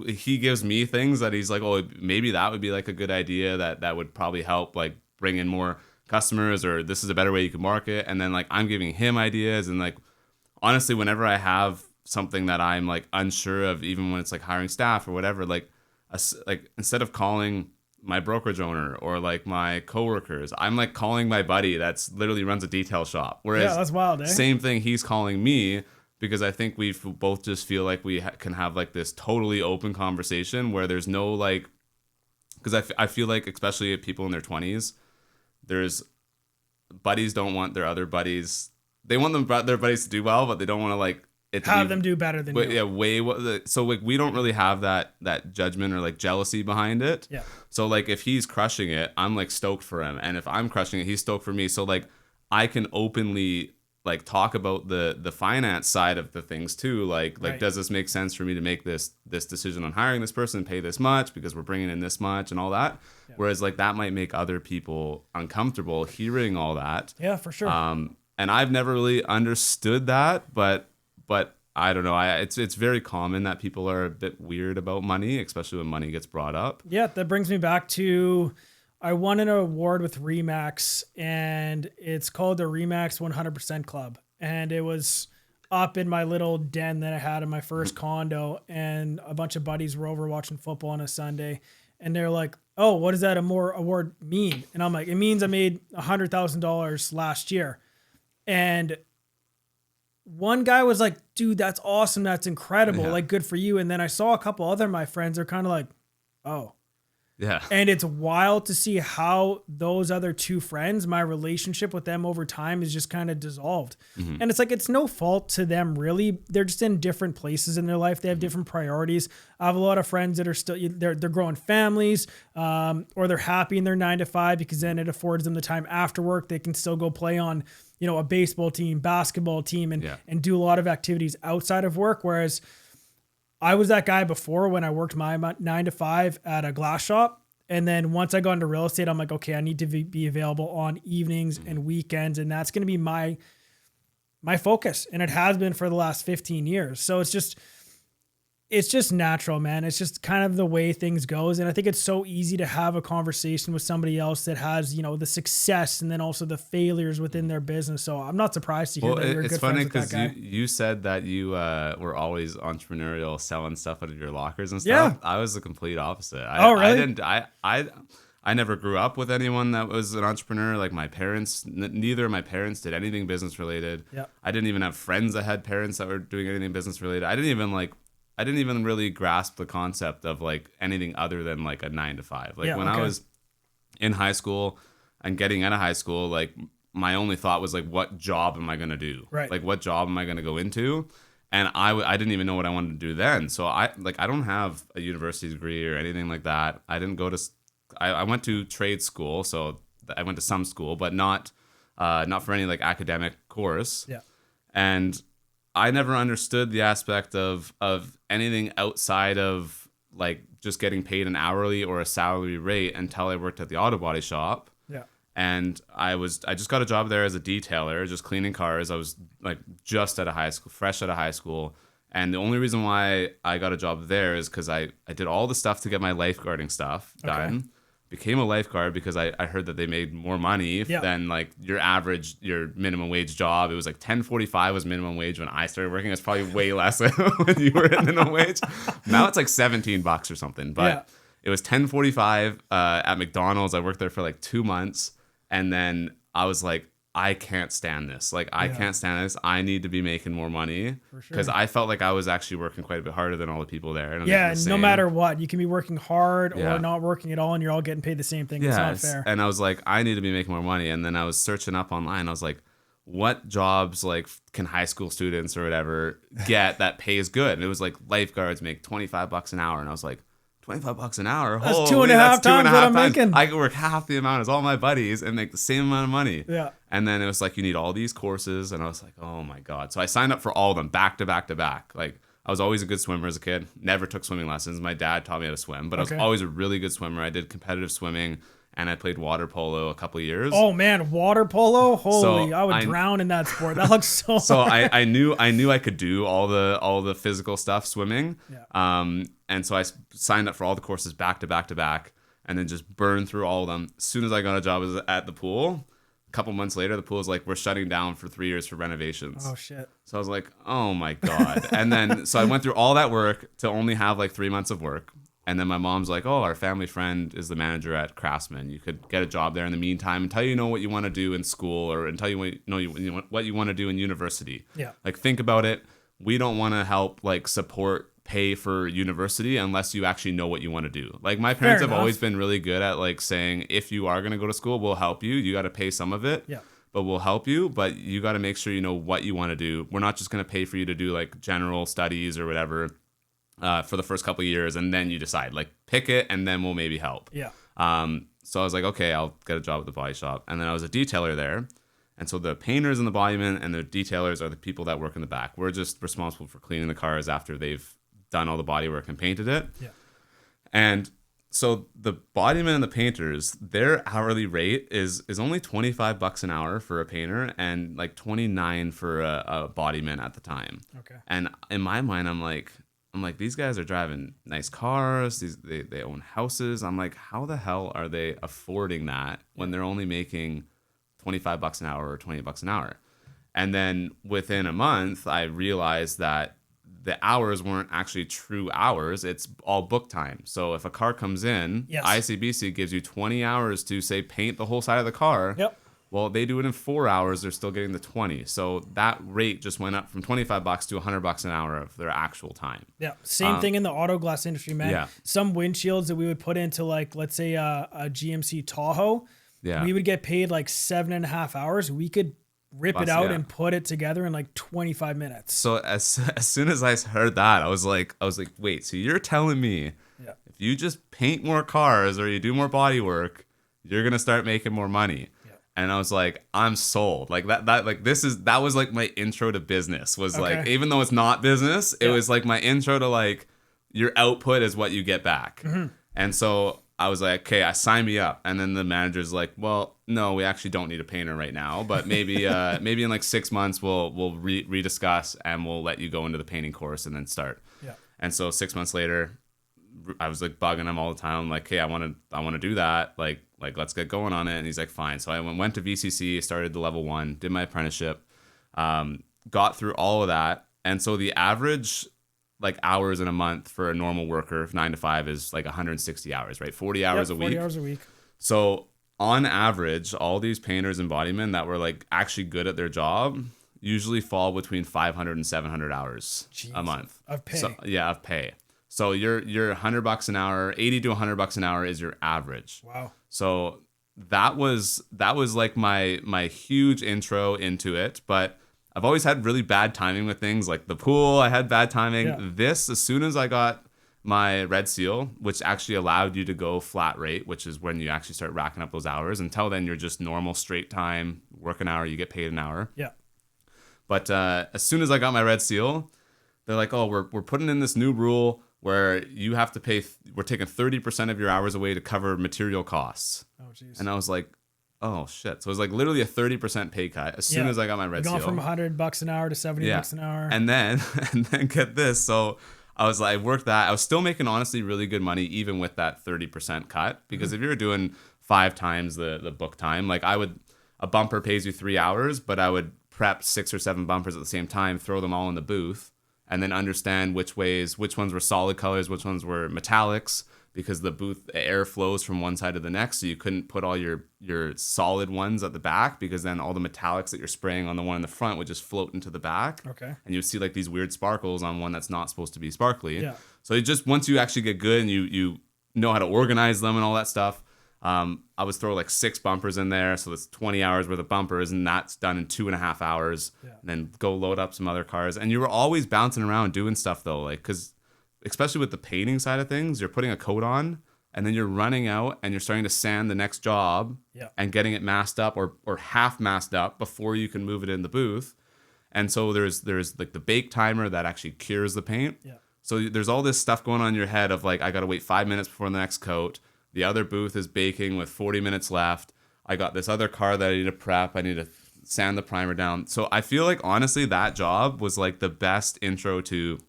he gives me things that he's like, oh, maybe that would be like a good idea that would probably help like bring in more customers, or this is a better way you could market. And then like I'm giving him ideas, and like honestly, whenever I have something that I'm like unsure of, even when it's like hiring staff or whatever, like instead of calling my brokerage owner or like my coworkers, I'm like calling my buddy that's literally runs a detail shop. Whereas that's wild, eh? Same thing, he's calling me, because I think we both just feel like we can have like this totally open conversation where there's no like, because I feel like especially people in their 20s, there's buddies don't want their other buddies. They want their buddies to do well, but they don't want to like have them do better than you. Yeah, so like we don't really have that judgment or like jealousy behind it. Yeah. So like if he's crushing it, I'm like stoked for him, and if I'm crushing it, he's stoked for me. So like I can openly like talk about the finance side of the things too. Like Right. does this make sense for me to make this decision on hiring this person, pay this much because we're bringing in this much and all that. Yeah. Whereas like that might make other people uncomfortable hearing all that. Yeah, for sure. And I've never really understood that, but I don't know. It's very common that people are a bit weird about money, especially when money gets brought up. Yeah, that brings me back to I won an award with Remax, and it's called the Remax 100% Club. And it was up in my little den that I had in my first condo, and a bunch of buddies were over watching football on a Sunday, and they're like, "Oh, what does that award mean?" And I'm like, "It means I made $100,000 last year." And one guy was like, "Dude, that's awesome. That's incredible. Yeah. Like, good for you." And then I saw a couple other of my friends are kind of like, "Oh." Yeah. And it's wild to see how those other two friends, my relationship with them over time is just kind of dissolved. Mm-hmm. And it's like, it's no fault to them really. They're just in different places in their life. They have different priorities. I have a lot of friends that are still, they're growing families, or they're happy in their 9 to 5 because then it affords them the time after work. They can still go play on, a baseball team, basketball team, and do a lot of activities outside of work. Whereas I was that guy before when I worked my 9 to 5 at a glass shop. And then once I got into real estate, I'm like, okay, I need to be available on evenings and weekends. And that's going to be my focus. And it has been for the last 15 years. So it's just natural, man. It's just kind of the way things goes. And I think it's so easy to have a conversation with somebody else that has, the success and then also the failures within their business. So I'm not surprised to hear that you're good friends with that guy. It's funny because you said that you were always entrepreneurial, selling stuff out of your lockers and Yeah. stuff. I was the complete opposite. Oh, really? I never grew up with anyone that was an entrepreneur. Like my parents, neither of my parents did anything business related. Yeah. I didn't even have friends that had parents that were doing anything business related. I didn't even really grasp the concept of like anything other than like a 9 to 5. Like I was in high school and getting out of high school, like my only thought was like, what job am I going to do? Right. Like what job am I going to go into? And I didn't even know what I wanted to do then. So I don't have a university degree or anything like that. I didn't go to, I went to trade school. So I went to some school, but not for any like academic course. Yeah. And I never understood the aspect of anything outside of like just getting paid an hourly or a salary rate until I worked at the auto body shop. Yeah. And I just got a job there as a detailer, just cleaning cars. I was like just out of high school, fresh out of high school. And the only reason why I got a job there is because I did all the stuff to get my lifeguarding stuff done. Became a lifeguard because I heard that they made more money than like your minimum wage job. It was like $10.45 was minimum wage when I started working. It's probably way less when you were at minimum wage. Now it's like $17 or something. But it was $10.45 at McDonald's. I worked there for like 2 months, and then I was like, I can't stand this. Like, I can't stand this. I need to be making more money because I felt like I was actually working quite a bit harder than all the people there. And no matter what, you can be working hard or not working at all, and you're all getting paid the same thing. It's not fair. And I was like, I need to be making more money. And then I was searching up online. I was like, what jobs like can high school students or whatever get that pays good? And it was like lifeguards make $25 an hour. And I was like, $25 an hour. That's Holy, 2.5 times what I'm making. I could work half the amount as all my buddies and make the same amount of money. Yeah. And then it was like, you need all these courses. And I was like, oh my God. So I signed up for all of them back to back to back. Like I was always a good swimmer as a kid. Never took swimming lessons. My dad taught me how to swim, but I was always a really good swimmer. I did competitive swimming and I played water polo a couple of years. Oh man, water polo! Holy, I would drown in that sport. That looks so. So I knew I could do all the physical stuff swimming. Yeah. And so I signed up for all the courses back to back to back, and then just burned through all of them. As soon as I got a job at the pool, a couple months later, the pool was like, we're shutting down for 3 years for renovations. Oh shit. So I was like, oh my God. And then so I went through all that work to only have like 3 months of work. And then my mom's like, oh, our family friend is the manager at Craftsman. You could get a job there in the meantime until you know what you want to do in school or until you know what you want to do in university. Yeah. Like, think about it. We don't want to help like support pay for university unless you actually know what you want to do. Like, my parents have always been really good at like saying, if you are going to go to school, we'll help you. You got to pay some of it. Yeah. but we'll help you. But you got to make sure you know what you want to do. We're not just going to pay for you to do like general studies or whatever for the first couple of years, and then you decide, like, pick it, and then we'll maybe help. Yeah. So I was like, okay, I'll get a job at the body shop. And then I was a detailer there. And so the painters and the bodymen and the detailers are the people that work in the back. We're just responsible for cleaning the cars after they've done all the body work and painted it. Yeah. And so the bodymen and the painters, their hourly rate is only $25 an hour for a painter and like $29 for a bodyman at the time. Okay. And in my mind, I'm like, these guys are driving nice cars. They own houses. I'm like, how the hell are they affording that when they're only making $25 an hour or $20 an hour? And then within a month, I realized that the hours weren't actually true hours. It's all book time. So if a car comes in, yes. ICBC gives you 20 hours to, say, paint the whole side of the car. Yep. Well, they do it in 4 hours. They're still getting the 20. So that rate just went up from $25 to $100 an hour of their actual time. Yeah. Same thing in the auto glass industry, man. Yeah. Some windshields that we would put into, like, let's say a GMC Tahoe, we would get paid like 7.5 hours. We could rip it out and put it together in like 25 minutes. So as soon as I heard that, I was like, wait, so you're telling me if you just paint more cars or you do more body work, you're going to start making more money. And I was like, I'm sold. Like that was like my intro to business was like, even though it's not business, it was like my intro to like your output is what you get back. Mm-hmm. And so I was like, okay, sign me up. And then the manager's like, well, no, we actually don't need a painter right now, but maybe maybe in like 6 months we'll rediscuss and we'll let you go into the painting course and then start. Yeah. And so 6 months later, I was like bugging him all the time. I'm like, hey, I want to do that. Like let's get going on it. And he's like, fine. So I went to VCC, started the level 1, did my apprenticeship, got through all of that. And so the average like hours in a month for a normal worker, 9 to 5, is like 160 hours, right? 40 hours a week. 40 hours a week. So on average, all these painters and bodymen that were like actually good at their job usually fall between 500 and 700 hours a month of pay. So, of pay. So you're $100 an hour, 80 to $100 an hour is your average. Wow. So that was like my huge intro into it, but I've always had really bad timing with things like the pool. I had bad timing. Yeah. This, as soon as I got my red seal, which actually allowed you to go flat rate, which is when you actually start racking up those hours. Until then, you're just normal straight time, work an hour, you get paid an hour. Yeah. But as soon as I got my red seal, they're like, oh, we're putting in this new rule where you have to pay, we're taking 30% of your hours away to cover material costs. Oh, jeez. And I was like, oh shit. So it was like literally a 30% pay cut as soon as I got my red seal. Going from $100 an hour to $70 an hour. And then get this. So I was like, I worked that. I was still making honestly really good money even with that 30% cut, because if you're doing 5 times the book time, like a bumper pays you 3 hours, but I would prep 6 or 7 bumpers at the same time, throw them all in the booth, and then understand which ones were solid colors, which ones were metallics, because the booth air flows from one side to the next. So you couldn't put all your solid ones at the back, because then all the metallics that you're spraying on the one in the front would just float into the back. Okay. And you would see like these weird sparkles on one that's not supposed to be sparkly. Yeah. So it just, once you actually get good and you know how to organize them and all that stuff, I was throw like 6 bumpers in there. So it's 20 hours worth of bumpers, and that's done in 2.5 hours. Yeah. And then go load up some other cars. And you were always bouncing around doing stuff though, like, because especially with the painting side of things, you're putting a coat on and then you're running out and you're starting to sand the next job and getting it masked up or half masked up before you can move it in the booth. And so there's like the bake timer that actually cures the paint. Yeah. So there's all this stuff going on in your head of like, I got to wait 5 minutes before the next coat. The other booth is baking with 40 minutes left. I got this other car that I need to prep. I need to sand the primer down. So I feel like honestly that job was like the best intro to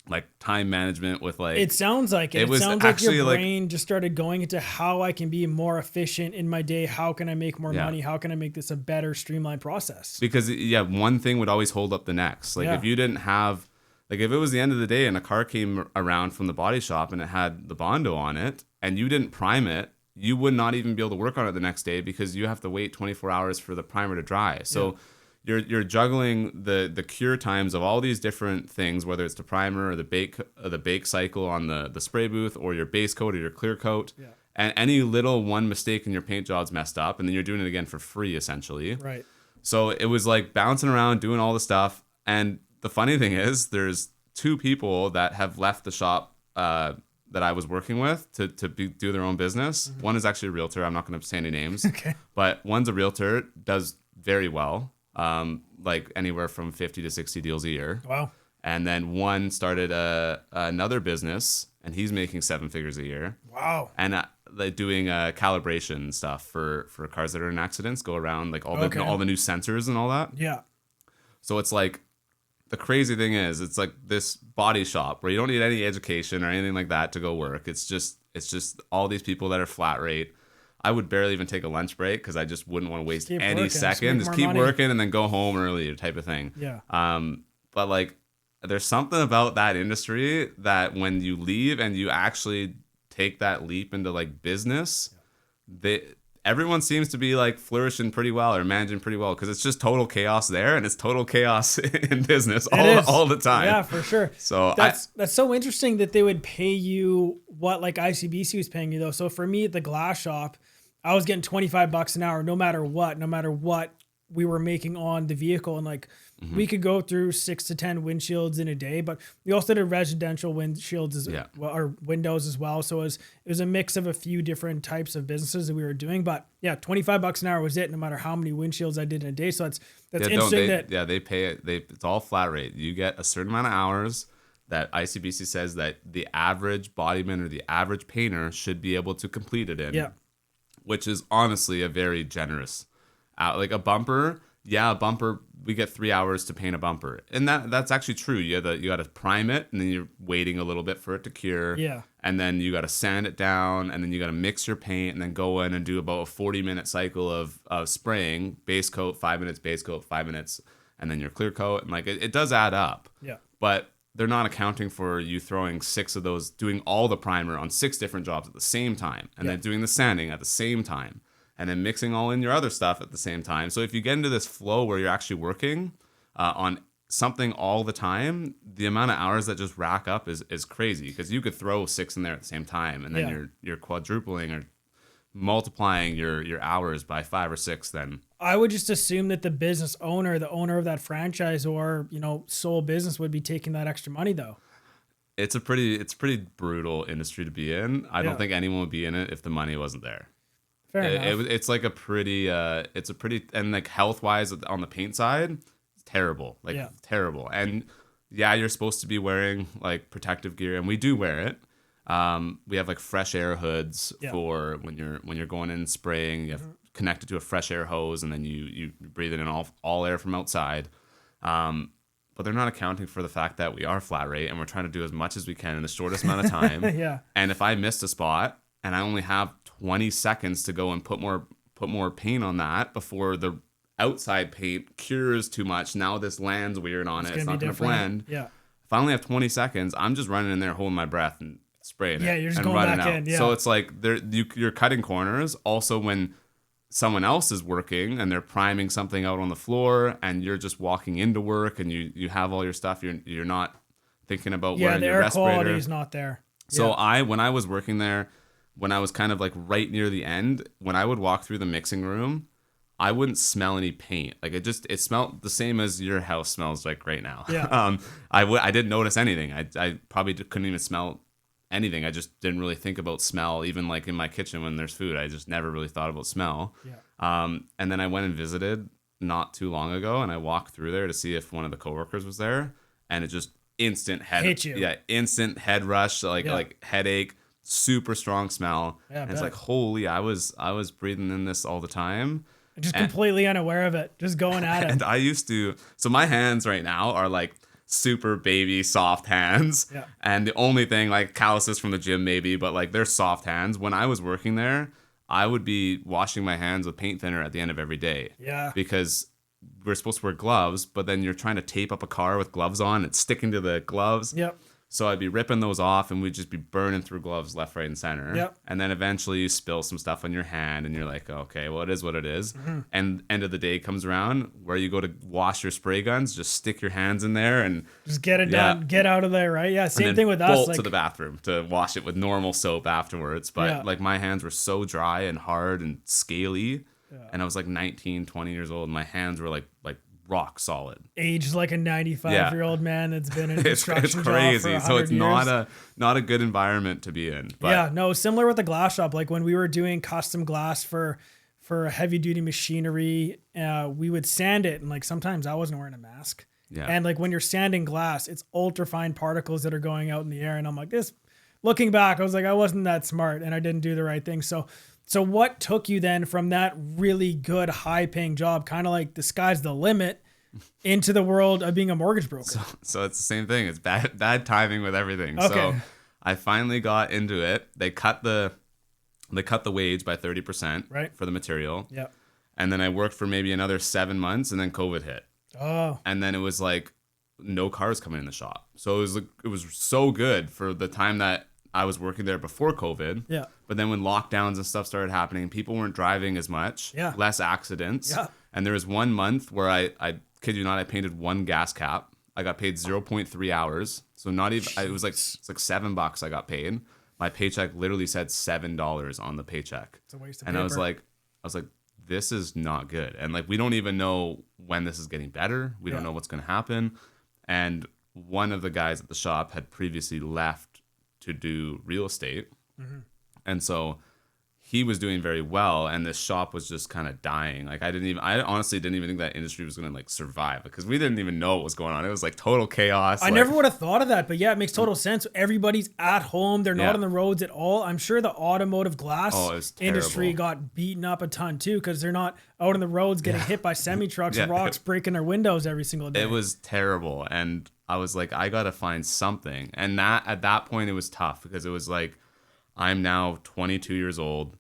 like time management with like, it sounds like it sounds like your brain just started going into how I can be more efficient in my day. How can I make more money? How can I make this a better streamlined process? Because one thing would always hold up the next. Like if you didn't have, like if it was the end of the day and a car came around from the body shop and it had the Bondo on it and you didn't prime it, you would not even be able to work on it the next day because you have to wait 24 hours for the primer to dry. So you're juggling the cure times of all these different things, whether it's the primer or the bake cycle on the spray booth, or your base coat or your clear coat. Yeah. And any little one mistake in your paint job's messed up, and then you're doing it again for free essentially. Right. So it was like bouncing around, doing all the stuff. And the funny thing is, there's two people that have left the shop that I was working with to do their own business. Mm-hmm. One is actually a realtor. I'm not going to say any names. Okay. But one's a realtor, does very well, like anywhere from 50 to 60 deals a year. Wow. And then one started another business, and he's making 7 figures a year. Wow. And like doing calibration stuff for cars that are in accidents, go around like all the new sensors and all that. Yeah. So it's like, the crazy thing is, it's like this body shop where you don't need any education or anything like that to go work. It's just all these people that are flat rate. I would barely even take a lunch break because I just wouldn't want to waste any second. Just keep working and then go home early type of thing. Yeah. But like, there's something about that industry that when you leave and you actually take that leap into like business, everyone seems to be like flourishing pretty well or managing pretty well, because it's just total chaos there, and it's total chaos in business all the time. Yeah, for sure. So that's so interesting that they would pay you what like ICBC was paying you though. So for me at the glass shop, I was getting $25 an hour, no matter what we were making on the vehicle. And like, we could go through 6 to 10 windshields in a day, but we also did residential windshields as well, or windows as well. So it was a mix of a few different types of businesses that we were doing. But yeah, $25 an hour was it, no matter how many windshields I did in a day. So that's interesting. They pay it. It's all flat rate. You get a certain amount of hours that ICBC says that the average bodyman or the average painter should be able to complete it in. Yeah. Which is honestly a very generous, like a bumper. Yeah, a bumper, we get 3 hours to paint a bumper. And that's actually true. You got to prime it, and then you're waiting a little bit for it to cure. Yeah. And then you got to sand it down, and then you got to mix your paint, and then go in and do about a 40-minute cycle of spraying, base coat, 5 minutes, base coat, 5 minutes, and then your clear coat. And like, it does add up. Yeah. But they're not accounting for you throwing 6 of those, doing all the primer on 6 different jobs at the same time, and then doing the sanding at the same time, and then mixing all in your other stuff at the same time. So if you get into this flow where you're actually working on something all the time, the amount of hours that just rack up is crazy, because you could throw 6 in there at the same time, and then you're quadrupling or multiplying your hours by 5 or 6 then. I would just assume that the business owner, the owner of that franchise or, sole business would be taking that extra money though. It's a pretty brutal industry to be in. I don't think anyone would be in it if the money wasn't there. It's like and like health wise on the paint side, it's terrible, terrible. And you're supposed to be wearing like protective gear, and we do wear it. We have like fresh air hoods for when you're going in and spraying. You have connected to a fresh air hose, and then you breathe in all air from outside. But they're not accounting for the fact that we are flat rate, and we're trying to do as much as we can in the shortest amount of time. And if I missed a spot and I only have 20 seconds to go and put more paint on that before the outside paint cures too much, now this lands weird on it. It's not going to blend. Yeah. If I only have 20 seconds, I'm just running in there holding my breath and spraying it. Yeah, you're just and going running back out. in. Yeah. So it's like you're cutting corners. Also, when someone else is working and they're priming something out on the floor, and you're just walking into work, and you have all your stuff, you're not thinking about wearing your respirator. The air quality is not there. So when I was working there, when I was kind of like right near the end, when I would walk through the mixing room, I wouldn't smell any paint. Like it smelled the same as your house smells like right now. Yeah. I didn't notice anything. I probably couldn't even smell anything. I just didn't really think about smell, even like in my kitchen when there's food. I just never really thought about smell. Yeah. And then I went and visited not too long ago, and I walked through there to see if one of the coworkers was there, and it just instant instant head rush, like headache. Super strong smell. And it's like, holy, I was breathing in this all the time. Just completely unaware of it. Just going at it. And I used to, so my hands right now are like super baby soft hands. Yeah. And the only thing, like calluses from the gym maybe, but like they're soft hands. When I was working there, I would be washing my hands with paint thinner at the end of every day. Yeah. Because we're supposed to wear gloves, but then you're trying to tape up a car with gloves on. It's sticking to the gloves. Yep. So I'd be ripping those off, and we'd just be burning through gloves left, right, and center. Yep. And then eventually you spill some stuff on your hand, and you're like, okay, well, it is what it is. Mm-hmm. And end of the day comes around where you go to wash your spray guns, just stick your hands in there and just get it done, get out of there, right? Yeah, same thing with us. Bolt to the bathroom to wash it with normal soap afterwards. But like my hands were so dry and hard and scaly And I was like 19, 20 years old. And my hands were like rock solid. Aged like a 95-year-old man that's been in a construction it's crazy. job for 100 So it's years. not a good environment to be in. But yeah, no, similar with the glass shop. Like when we were doing custom glass for heavy duty machinery, we would sand it, and like sometimes I wasn't wearing a mask. Yeah. And like when you're sanding glass, it's ultra fine particles that are going out in the air, and I'm like, looking back, I was like, I wasn't that smart and I didn't do the right thing. So what took you then from that really good high paying job, kind of like the sky's the limit, into the world of being a mortgage broker? So it's the same thing. It's bad timing with everything. Okay. So I finally got into it. They cut the wage by 30% right. for the material. Yeah. And then I worked for maybe another 7 months, and then COVID hit. Oh. And then it was like no cars coming in the shop. So it was so good for the time that I was working there before COVID. Yeah. But then when lockdowns and stuff started happening, people weren't driving as much. Yeah. Less accidents. Yeah. And there was 1 month where I kid you not, I painted one gas cap. I got paid 0.3 hours. So not even, it's like $7 I got paid. My paycheck literally said $7 on the paycheck. It's a waste of paper. And I was like, this is not good. And like, we don't even know when this is getting better. We don't know what's going to happen. And one of the guys at the shop had previously left to do real estate. Mm-hmm. And so he was doing very well, and this shop was just kind of dying. Like I honestly didn't even think that industry was going to like survive, because we didn't even know what was going on. It was like total chaos. I never would have thought of that, but yeah, it makes total sense. Everybody's at home. They're not on the roads at all. I'm sure the automotive glass industry got beaten up a ton too, because they're not out on the roads getting hit by semi trucks and rocks breaking their windows every single day. It was terrible. And I was like, I got to find something. And at that point it was tough, because it was like, I'm now 22 years old.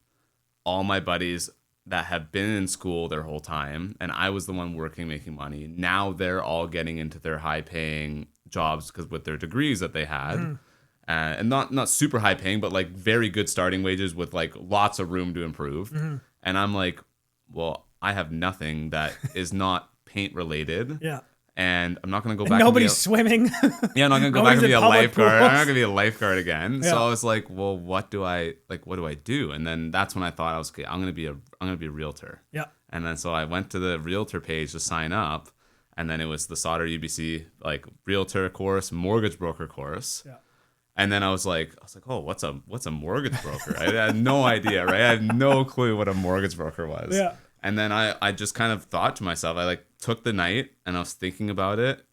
All my buddies that have been in school their whole time, and I was the one working, making money. Now they're all getting into their high paying jobs because with their degrees that they had, and not super high paying, but like very good starting wages with like lots of room to improve. And I'm like, well, I have nothing that is not paint related. Yeah. And I'm not going to go back. Nobody's swimming. Yeah, I'm not going to go back and be a lifeguard. Pools. I'm not going to be a lifeguard again. Yeah. So I was like, well, what do I do? And then that's when I thought I'm going to be a realtor. Yeah. And then so I went to the realtor page to sign up, and then it was the Sauder UBC like realtor course, mortgage broker course. Yeah. And then I was like, oh, what's a mortgage broker? I had no idea, right? I had no clue what a mortgage broker was. Yeah. And then I just kind of thought to myself, I like took the night and I was thinking about it,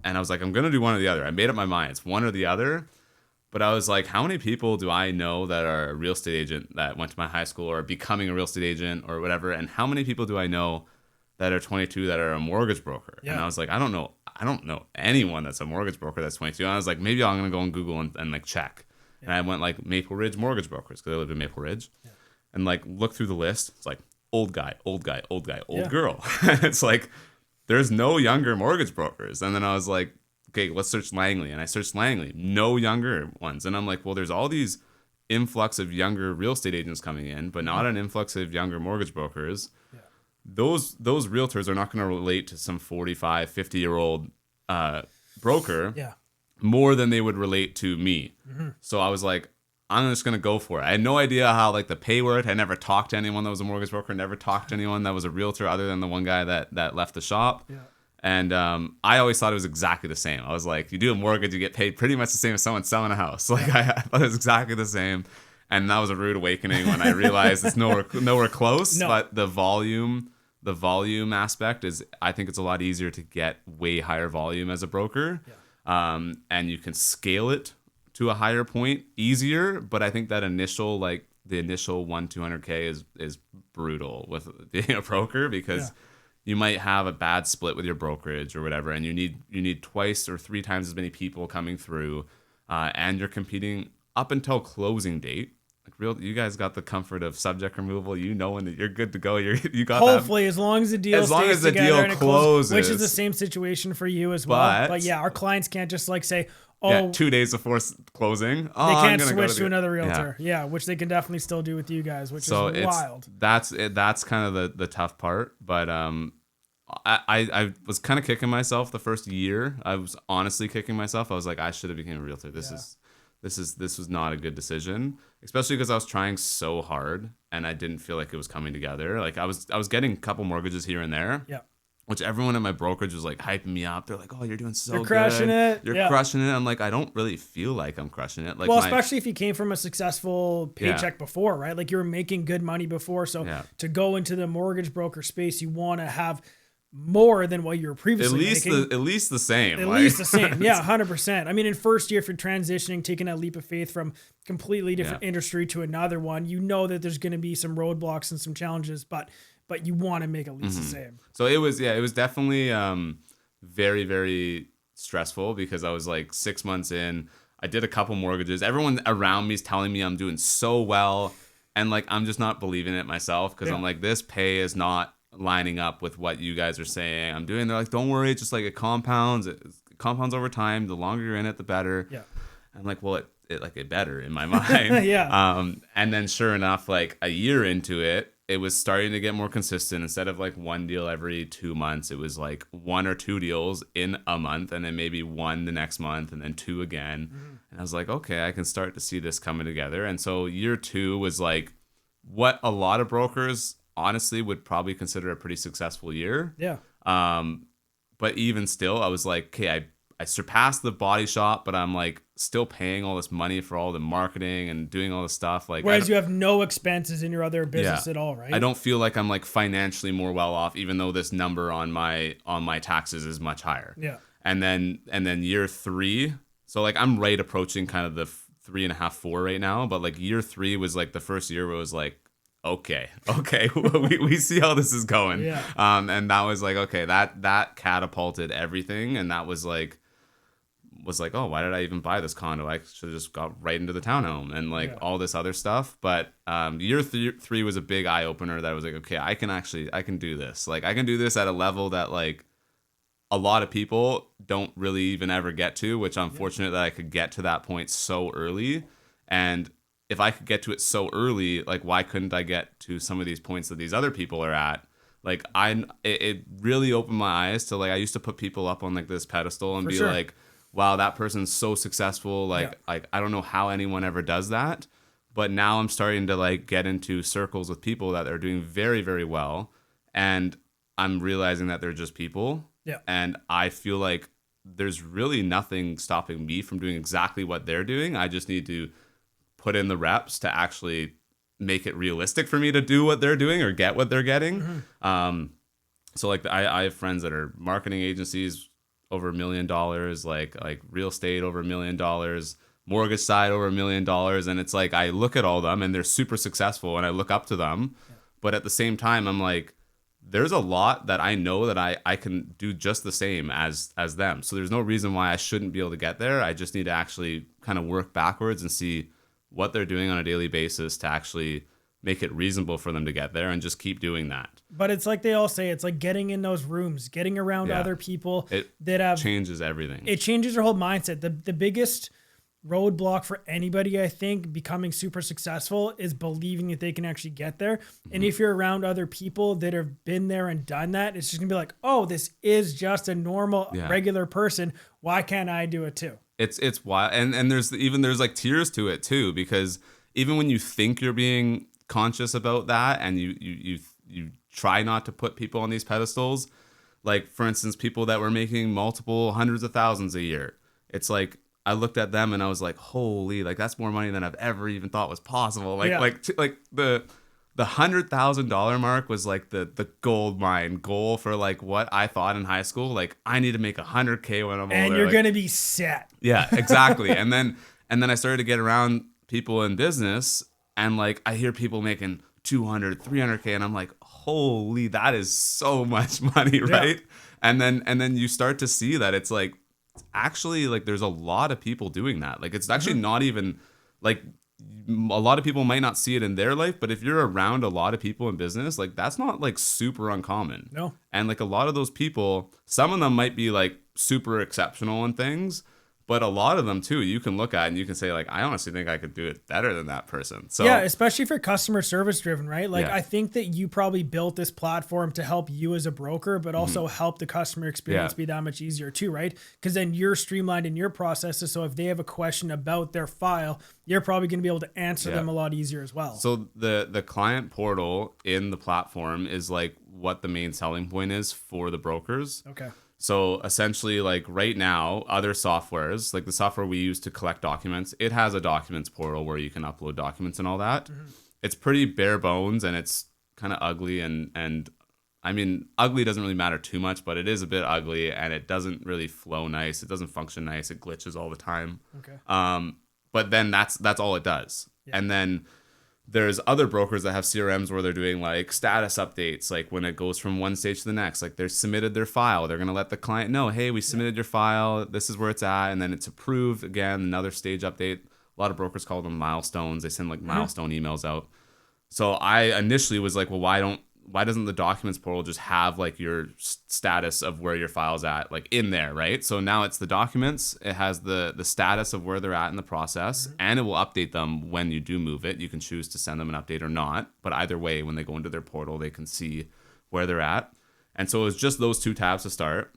and I was like, I'm going to do one or the other. I made up my mind. It's one or the other. But I was like, how many people do I know that are a real estate agent that went to my high school or becoming a real estate agent or whatever? And how many people do I know that are 22 that are a mortgage broker? Yeah. And I was like, I don't know anyone that's a mortgage broker that's 22. And I was like, maybe I'm going to go on Google and like check. Yeah. And I went like Maple Ridge mortgage brokers, because I lived in Maple Ridge, and like look through the list. It's like old guy, old girl. It's like, there's no younger mortgage brokers. And then I was like, okay, let's search Langley. And I searched Langley, no younger ones. And I'm like, well, there's all these influx of younger real estate agents coming in, but not an influx of younger mortgage brokers. Yeah. Those realtors are not going to relate to some 45, 50-year-old broker more than they would relate to me. Mm-hmm. So I was like, I'm just going to go for it. I had no idea how like the pay worked. I never talked to anyone that was a mortgage broker, never talked to anyone that was a realtor other than the one guy that left the shop. Yeah. And I always thought it was exactly the same. I was like, you do a mortgage, you get paid pretty much the same as someone selling a house. Like I thought it was exactly the same. And that was a rude awakening when I realized it's nowhere close. No. But the volume aspect is, I think it's a lot easier to get way higher volume as a broker. Yeah. And you can scale it to a higher point easier, but I think that the initial 1-200K is brutal with being a broker, because you might have a bad split with your brokerage or whatever, and you need twice or three times as many people coming through, and you're competing up until closing date. Like you guys got the comfort of subject removal. You know when you're good to go. You got hopefully that. As long as the deal closes, which is the same situation for you as well. But yeah, our clients can't just like say, 2 days before closing, they can't switch to another realtor. Yeah, which they can definitely still do with you guys, which is wild. That's kind of the tough part. But I was kind of kicking myself the first year. I was honestly kicking myself. I was like, I should have become a realtor. This was not a good decision, especially because I was trying so hard and I didn't feel like it was coming together. Like I was getting a couple mortgages here and there. Yeah. Which everyone at my brokerage was like hyping me up. They're like, "Oh, you're doing so good. You're crushing it. You're crushing it." I'm like, I don't really feel like I'm crushing it. Like, well, especially if you came from a successful paycheck before, right? Like you were making good money before. So to go into the mortgage broker space, you want to have more than what you were previously making. At least the same. At least the same. Yeah, 100%. I mean, in first year, if you're transitioning, taking that leap of faith from completely different industry to another one, you know that there's going to be some roadblocks and some challenges, but you want to make at least the same. So it was definitely very, very stressful because I was like 6 months in. I did a couple mortgages. Everyone around me is telling me I'm doing so well. And like, I'm just not believing it myself because I'm like, this pay is not lining up with what you guys are saying I'm doing. They're like, don't worry. It's just like it compounds over time. The longer you're in it, the better. Yeah. I'm like, well, it better in my mind. And then sure enough, like a year into it, it was starting to get more consistent. Instead of like one deal every 2 months, it was like 1 or 2 deals in a month and then maybe 1 the next month and then 2 again. And I was like, okay, I can start to see this coming together. And so year 2 was like what a lot of brokers honestly would probably consider a pretty successful year. Yeah. But even still, I was like, okay, I surpassed the body shop, but I'm like still paying all this money for all the marketing and doing all this stuff. Like, whereas you have no expenses in your other business at all, right? I don't feel like I'm like financially more well off, even though this number on my taxes is much higher. Yeah. And then year 3, so like I'm right approaching kind of the 3.5, 4 right now, but like year 3 was like the first year where it was like, okay, we see how this is going. Yeah. And that was like, okay, that catapulted everything, and that was like, oh, why did I even buy this condo? I should have just got right into the townhome and like all this other stuff. But year 3 was a big eye opener that I was like, okay, I can do this. Like I can do this at a level that like a lot of people don't really even ever get to, which I'm fortunate that I could get to that point so early. And if I could get to it so early, like why couldn't I get to some of these points that these other people are at? Like it really opened my eyes to like, I used to put people up on like this pedestal and be like, wow, that person's so successful. Like I don't know how anyone ever does that. But now I'm starting to like get into circles with people that are doing very, very well. And I'm realizing that they're just people. Yeah. And I feel like there's really nothing stopping me from doing exactly what they're doing. I just need to put in the reps to actually make it realistic for me to do what they're doing or get what they're getting. So like I have friends that are marketing agencies over $1 million, like real estate over $1 million, mortgage side over $1 million. And it's like, I look at all of them and they're super successful and I look up to them. Yeah. But at the same time, I'm like, there's a lot that I know that I can do just the same as them. So there's no reason why I shouldn't be able to get there. I just need to actually kind of work backwards and see what they're doing on a daily basis to actually make it reasonable for them to get there and just keep doing that. But it's like they all say, it's like getting in those rooms, getting around other people that have changes everything. It changes your whole mindset. The biggest roadblock for anybody, I think, becoming super successful is believing that they can actually get there. And if you're around other people that have been there and done that, it's just gonna be like, oh, this is just a normal, regular person. Why can't I do it too? It's wild. And there's like tiers to it too, because even when you think you're being conscious about that and you try not to put people on these pedestals, like for instance, people that were making multiple hundreds of thousands a year, it's like I looked at them and I was like, holy, like that's more money than I've ever even thought was possible. Like the $100,000 mark was like the gold mine goal for like what I thought in high school. Like I need to make $100K when I'm older. And you're gonna be set. Yeah, exactly. and then I started to get around people in business, and like I hear people making 200, 300K, and I'm like, holy, that is so much money, right? And then you start to see that it's like actually like there's a lot of people doing that. Like it's actually not even like a lot of people might not see it in their life, but if you're around a lot of people in business, like that's not like super uncommon. No. And like a lot of those people, some of them might be like super exceptional in things, But a lot of them too, you can look at and you can say like, I honestly think I could do it better than that person. So yeah, especially for customer service driven, right? Like, Yeah. I think that you probably built this platform to help you as a broker, but also help the customer experience be that much easier too, right? Because then you're streamlined in your processes. So if they have a question about their file, you're probably going to be able to answer them a lot easier as well. So the client portal in the platform is like what the main selling point is for the brokers. Okay. So essentially, like right now, other softwares, like the software we use to collect documents, it has a documents portal where you can upload documents and all that. It's pretty bare bones and it's kind of ugly. And I mean, ugly doesn't really matter too much, but it is a bit ugly and it doesn't really flow nice. It doesn't function nice. It glitches all the time. Okay. But then that's all it does. Yeah. And then there's other brokers that have CRMs where they're doing like status updates, like when it goes from one stage to the next, like they're submitted their file. They're going to let the client know, hey, we submitted your file. This is where it's at. And then it's approved again, another stage update. A lot of brokers call them milestones. They send like milestone emails out. So I initially was like, well, why doesn't the documents portal just have like your status of where your file's at, like in there, right? So now it's the documents. It has the status of where they're at in the process, and it will update them when you do move it. You can choose to send them an update or not, but either way, when they go into their portal, they can see where they're at. And so it was just those two tabs to start.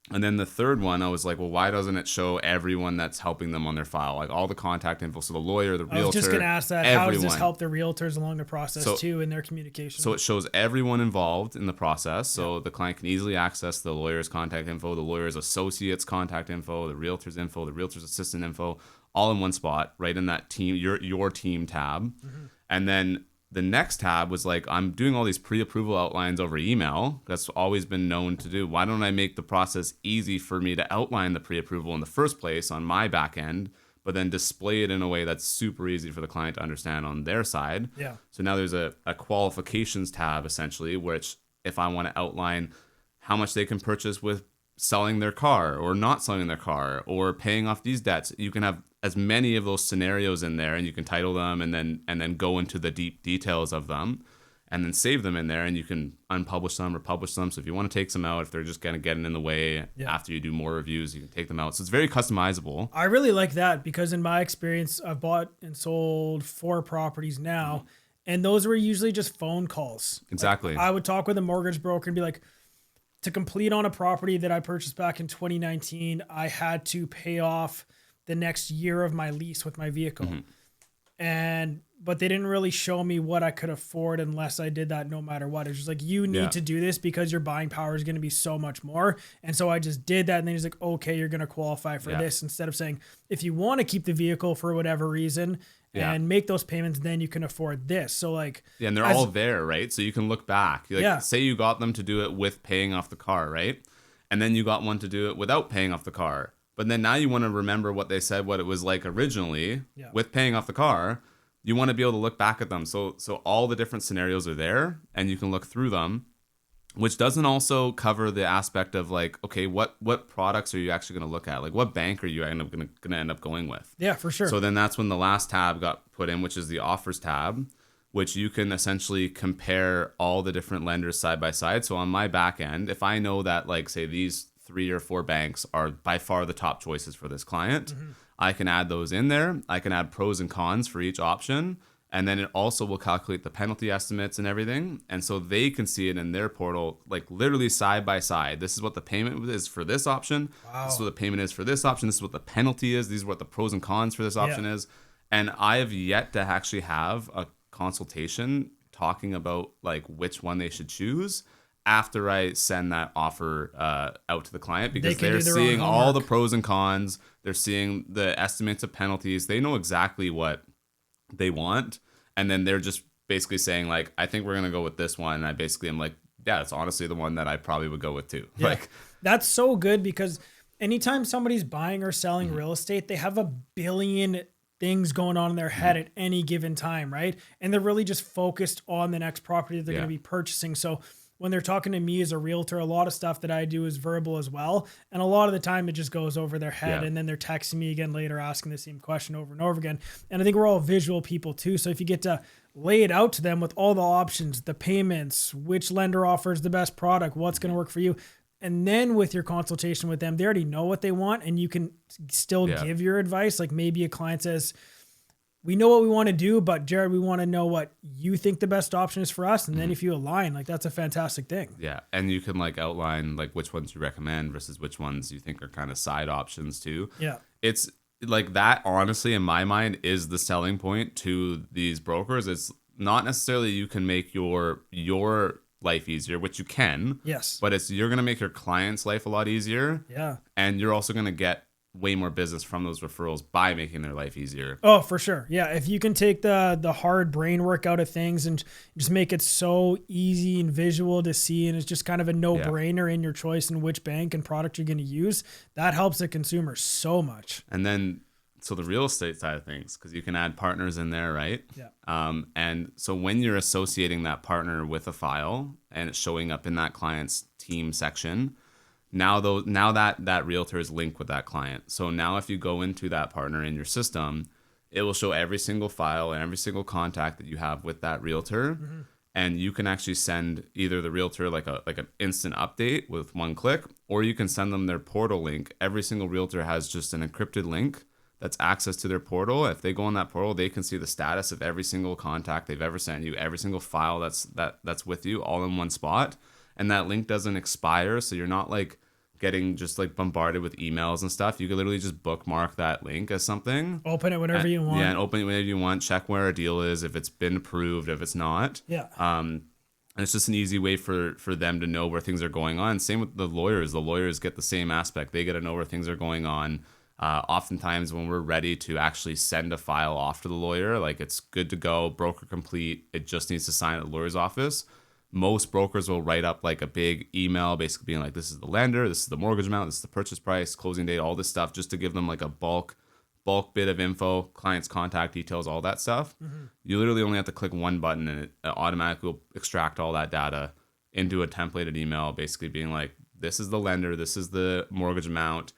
And then the third one, I was like, well, why doesn't it show everyone that's helping them on their file? Like all the contact info. So the lawyer, the realtor. I was just going to ask that. Everyone. How does this help the realtors along the process too in their communication? So it shows everyone involved in the process. So the client can easily access the lawyer's contact info, the lawyer's associate's contact info, the realtor's info, the realtor's assistant info, all in one spot, right in that team, your team tab. And then the next tab was like, I'm doing all these pre-approval outlines over email. That's always been known to do. Why don't I make the process easy for me to outline the pre-approval in the first place on my back end, but then display it in a way that's super easy for the client to understand on their side? Yeah. So now there's a qualifications tab, essentially, which if I want to outline how much they can purchase with selling their car or not selling their car or paying off these debts, you can have as many of those scenarios in there, and you can title them and then go into the deep details of them and then save them in there, and you can unpublish them or publish them. So if you want to take some out, if they're just kind of getting in the way after you do more reviews, you can take them out. So it's very customizable. I really like that because in my experience, I've bought and sold 4 properties now, and those were usually just phone calls. Exactly. Like, I would talk with a mortgage broker and be like, to complete on a property that I purchased back in 2019, I had to pay off the next year of my lease with my vehicle. But they didn't really show me what I could afford unless I did that no matter what. It's just like, you need to do this because your buying power is going to be so much more. And so I just did that. And then he's like, okay, you're going to qualify for this, instead of saying, if you want to keep the vehicle for whatever reason and make those payments, then you can afford this. So like, and they're all there, right? So you can look back. Like, say you got them to do it with paying off the car, right? And then you got one to do it without paying off the car. But then now you want to remember what they said, what it was like originally with paying off the car. You want to be able to look back at them. So all the different scenarios are there and you can look through them, which doesn't also cover the aspect of like, okay, what products are you actually going to look at? Like, what bank are you going to end up going with? Yeah, for sure. So then that's when the last tab got put in, which is the offers tab, which you can essentially compare all the different lenders side by side. So on my back end, if I know that, like, say these 3 or 4 banks are by far the top choices for this client, I can add those in there. I can add pros and cons for each option. And then it also will calculate the penalty estimates and everything. And so they can see it in their portal, like literally side by side. This is what the payment is for this option. Wow. This is what the payment is for this option. This is what the penalty is. These are what the pros and cons for this option is. And I have yet to actually have a consultation talking about like which one they should choose after I send that offer out to the client, because they're seeing all the pros and cons. They're seeing the estimates of penalties. They know exactly what they want. And then they're just basically saying like, I think we're going to go with this one. And I basically am like, yeah, it's honestly the one that I probably would go with too. Yeah. Like, that's so good, because anytime somebody's buying or selling real estate, they have a billion things going on in their head at any given time, right? And they're really just focused on the next property that they're going to be purchasing. So when they're talking to me as a realtor, a lot of stuff that I do is verbal as well. And a lot of the time it just goes over their head, and then they're texting me again later, asking the same question over and over again. And I think we're all visual people too. So if you get to lay it out to them with all the options, the payments, which lender offers the best product, what's going to work for you, And then with your consultation with them, they already know what they want, and you can still give your advice. Like maybe a client says, we know what we want to do, but Jared, we want to know what you think the best option is for us. And then if you align, like that's a fantastic thing. Yeah. And you can like outline like which ones you recommend versus which ones you think are kind of side options too. Yeah. It's like that, honestly, in my mind, is the selling point to these brokers. It's not necessarily you can make your life easier, which you can. Yes. But it's you're going to make your client's life a lot easier. Yeah. And you're also going to get way more business from those referrals by making their life easier. Oh, for sure. Yeah. If you can take the hard brain work out of things and just make it so easy and visual to see, and it's just kind of a no-brainer in your choice in which bank and product you're going to use, that helps the consumer so much. And then, so the real estate side of things, because you can add partners in there, right? Yeah. And so when you're associating that partner with a file and it's showing up in that client's team section, now that realtor is linked with that client. So now if you go into that partner in your system, it will show every single file and every single contact that you have with that realtor. Mm-hmm. And you can actually send either the realtor like an instant update with one click, or you can send them their portal link. Every single realtor has just an encrypted link that's access to their portal. If they go on that portal, they can see the status of every single contact they've ever sent you, every single file that's with you, all in one spot. And that link doesn't expire, so you're not like getting just like bombarded with emails and stuff. You can literally just bookmark that link as something. Open it whenever you want. Yeah, and open it whenever you want. Check where a deal is, if it's been approved, if it's not. Yeah. And it's just an easy way for them to know where things are going on. Same with the lawyers. The lawyers get the same aspect. They get to know where things are going on. Oftentimes when we're ready to actually send a file off to the lawyer, like it's good to go, broker complete, it just needs to sign at the lawyer's office. Most brokers will write up like a big email basically being like, this is the lender, this is the mortgage amount, this is the purchase price, closing date, all this stuff, just to give them like a bulk bit of info, client's contact details, all that stuff. Mm-hmm. You literally only have to click one button and it automatically will extract all that data into a templated email, basically being like, this is the lender, this is the mortgage amount,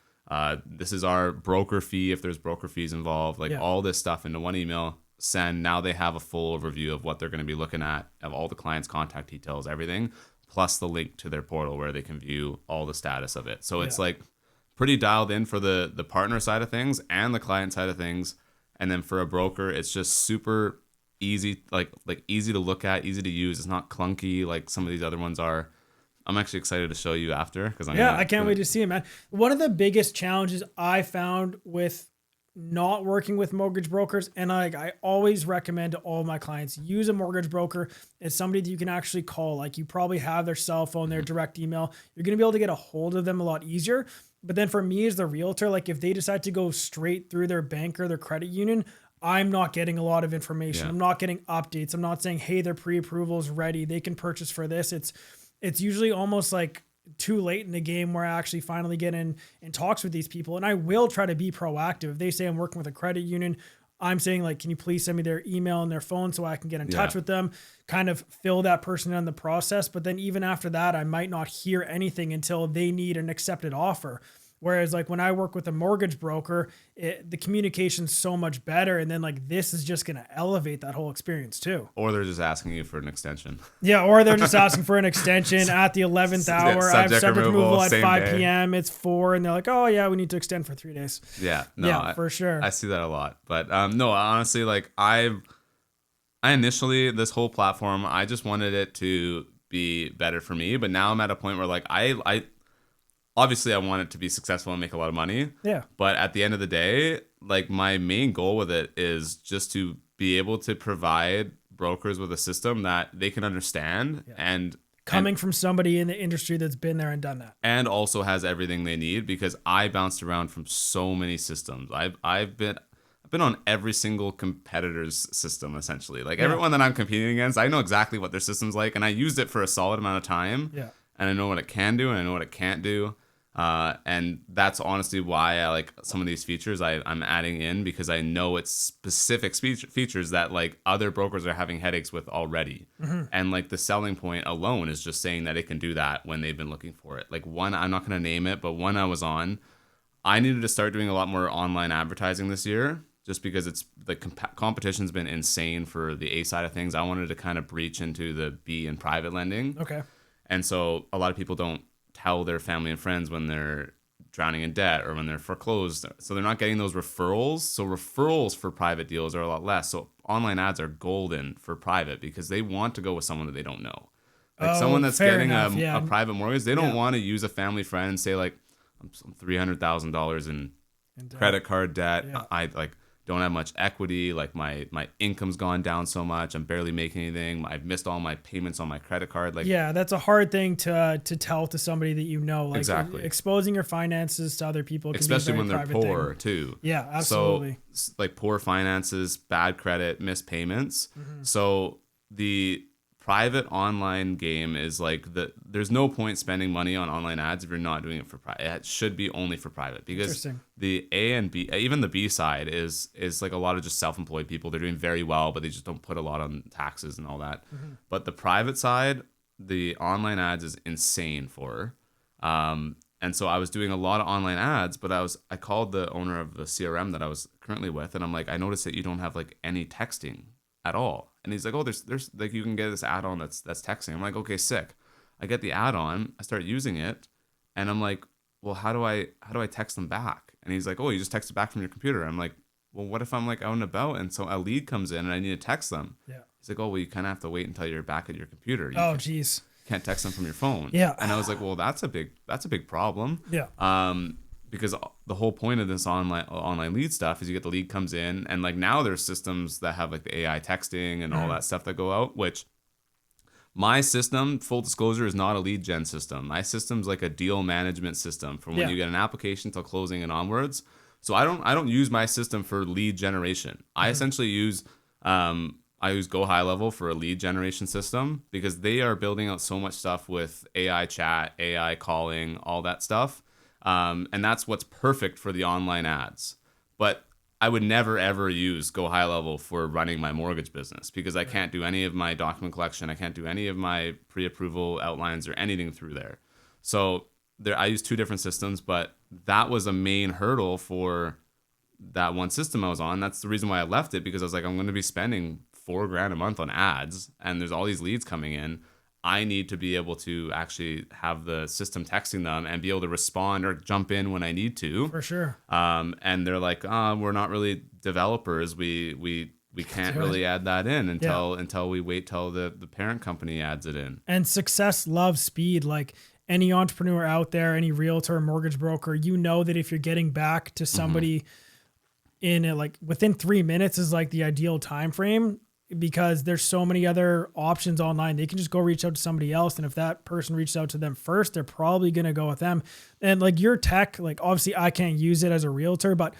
this is our broker fee if there's broker fees involved, like all this stuff into one email. Send. Now they have a full overview of what they're going to be looking at, of all the client's contact details, everything, plus the link to their portal where they can view all the status of it. So it's like pretty dialed in for the partner side of things and the client side of things. And then for a broker, it's just super easy, like easy to look at, easy to use. It's not clunky like some of these other ones are. I'm actually excited to show you after because I can't wait to see it, man. One of the biggest challenges I found with not working with mortgage brokers, and I always recommend to all my clients, use a mortgage broker. It's somebody that you can actually call. Like you probably have their cell phone, their direct email. You're going to be able to get a hold of them a lot easier. But then for me as the realtor, like if they decide to go straight through their bank or their credit union, I'm not getting a lot of information. I'm not getting updates. I'm not saying, hey, their pre-approval is ready, they can purchase for this. It's usually almost like too late in the game where I actually finally get in talks with these people. And I will try to be proactive. If they say I'm working with a credit union, I'm saying like, can you please send me their email and their phone so I can get in touch with them, kind of fill that person in the process. But then even after that, I might not hear anything until they need an accepted offer. Whereas like when I work with a mortgage broker, the communication's so much better. And then like this is just going to elevate that whole experience too. Or they're just asking you for an extension. Yeah. Or they're just asking for an extension at the 11th hour. I have subject removal at 5 p.m. It's 4. And they're like, oh yeah, we need to extend for 3 days. Yeah. No, for sure. I see that a lot. But no, honestly, like I initially, this whole platform, I just wanted it to be better for me. But now I'm at a point where like obviously I want it to be successful and make a lot of money. Yeah. But at the end of the day, like my main goal with it is just to be able to provide brokers with a system that they can understand and coming from somebody in the industry that's been there and done that. And also has everything they need, because I bounced around from so many systems. I've been on every single competitor's system essentially. Like everyone that I'm competing against, I know exactly what their system's like, and I used it for a solid amount of time. Yeah. And I know what it can do and I know what it can't do. And that's honestly why I like some of these features I'm adding in, because I know it's specific features that like other brokers are having headaches with already. Mm-hmm. And like the selling point alone is just saying that it can do that when they've been looking for it. Like one, I'm not going to name it, but one I was on, I needed to start doing a lot more online advertising this year, just because it's the competition's been insane for the A side of things. I wanted to kind of breach into the B and private lending. Okay. And so a lot of people don't tell their family and friends when they're drowning in debt or when they're foreclosed. So they're not getting those referrals. So referrals for private deals are a lot less. So online ads are golden for private because they want to go with someone that they don't know. Like someone that's getting a private mortgage, they don't want to use a family friend and say like, I'm $300,000 in credit card debt. Yeah. I like don't have much equity. Like my income's gone down so much. I'm barely making anything. I've missed all my payments on my credit card. Like, yeah, that's a hard thing to tell to somebody that you know. Like, exactly. Exposing your finances to other people, can especially be a when very they're private poor thing. too. Yeah, absolutely. So like poor finances, bad credit, missed payments. So the private online game is like there's no point spending money on online ads if you're not doing it for private. It should be only for private because the A and B, even the B side is like a lot of just self-employed people. They're doing very well, but they just don't put a lot on taxes and all that. But the private side, the online ads is insane for. And so I was doing a lot of online ads, but I called the owner of the CRM that I was currently with, and I'm like, I noticed that you don't have like any texting at all. And he's like, oh, there's like, you can get this add-on that's texting. I'm like, okay, sick. I get the add-on, I start using it, and I'm like, well, how do I text them back? And he's like, oh, you just text it back from your computer. I'm like, well, what if I'm like out and about and so a lead comes in and I need to text them? Yeah. He's like, oh, well, you kind of have to wait until you're back at your computer. Geez. Can't text them from your phone. Yeah. And I was like, well, that's a big problem. Yeah. Because the whole point of this online lead stuff is you get the lead comes in, and like now there's systems that have like the AI texting and all that stuff that go out, which my system, full disclosure, is not a lead gen system. My system's like a deal management system from when you get an application till closing and onwards. So I don't use my system for lead generation. I essentially use I use Go High Level for a lead generation system because they are building out so much stuff with AI chat, AI calling, all that stuff. And that's what's perfect for the online ads. But I would never, ever use Go High Level for running my mortgage business because I can't do any of my document collection. I can't do any of my pre-approval outlines or anything through there. So I use two different systems, but that was a main hurdle for that one system I was on. That's the reason why I left it, because I was like, I'm going to be spending $4,000 a month on ads and there's all these leads coming in. I need to be able to actually have the system texting them and be able to respond or jump in when I need to. For sure. And they're like, we're not really developers. We can't really add that in until we wait till the parent company adds it in. And success loves speed. Like any entrepreneur out there, any realtor, mortgage broker, you know that if you're getting back to somebody in like within 3 minutes is like the ideal time frame, because there's so many other options online. They can just go reach out to somebody else. And if that person reaches out to them first, they're probably going to go with them. And like your tech, like obviously I can't use it as a realtor, but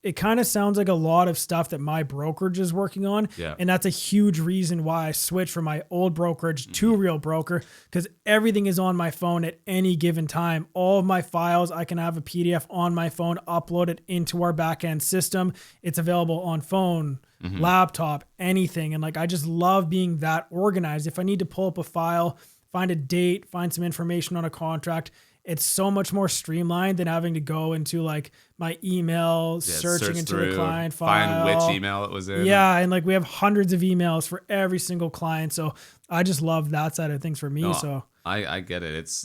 it kind of sounds like a lot of stuff that my brokerage is working on. Yeah. And that's a huge reason why I switched from my old brokerage to Real Broker, because everything is on my phone at any given time. All of my files, I can have a PDF on my phone, upload it into our backend system. It's available on phone, laptop, anything. And like, I just love being that organized. If I need to pull up a file, find a date, find some information on a contract, it's so much more streamlined than having to go into like my email, searching into the client file, find which email it was in. Yeah. And like we have hundreds of emails for every single client. So I just love that side of things for me. No, so I get it. It's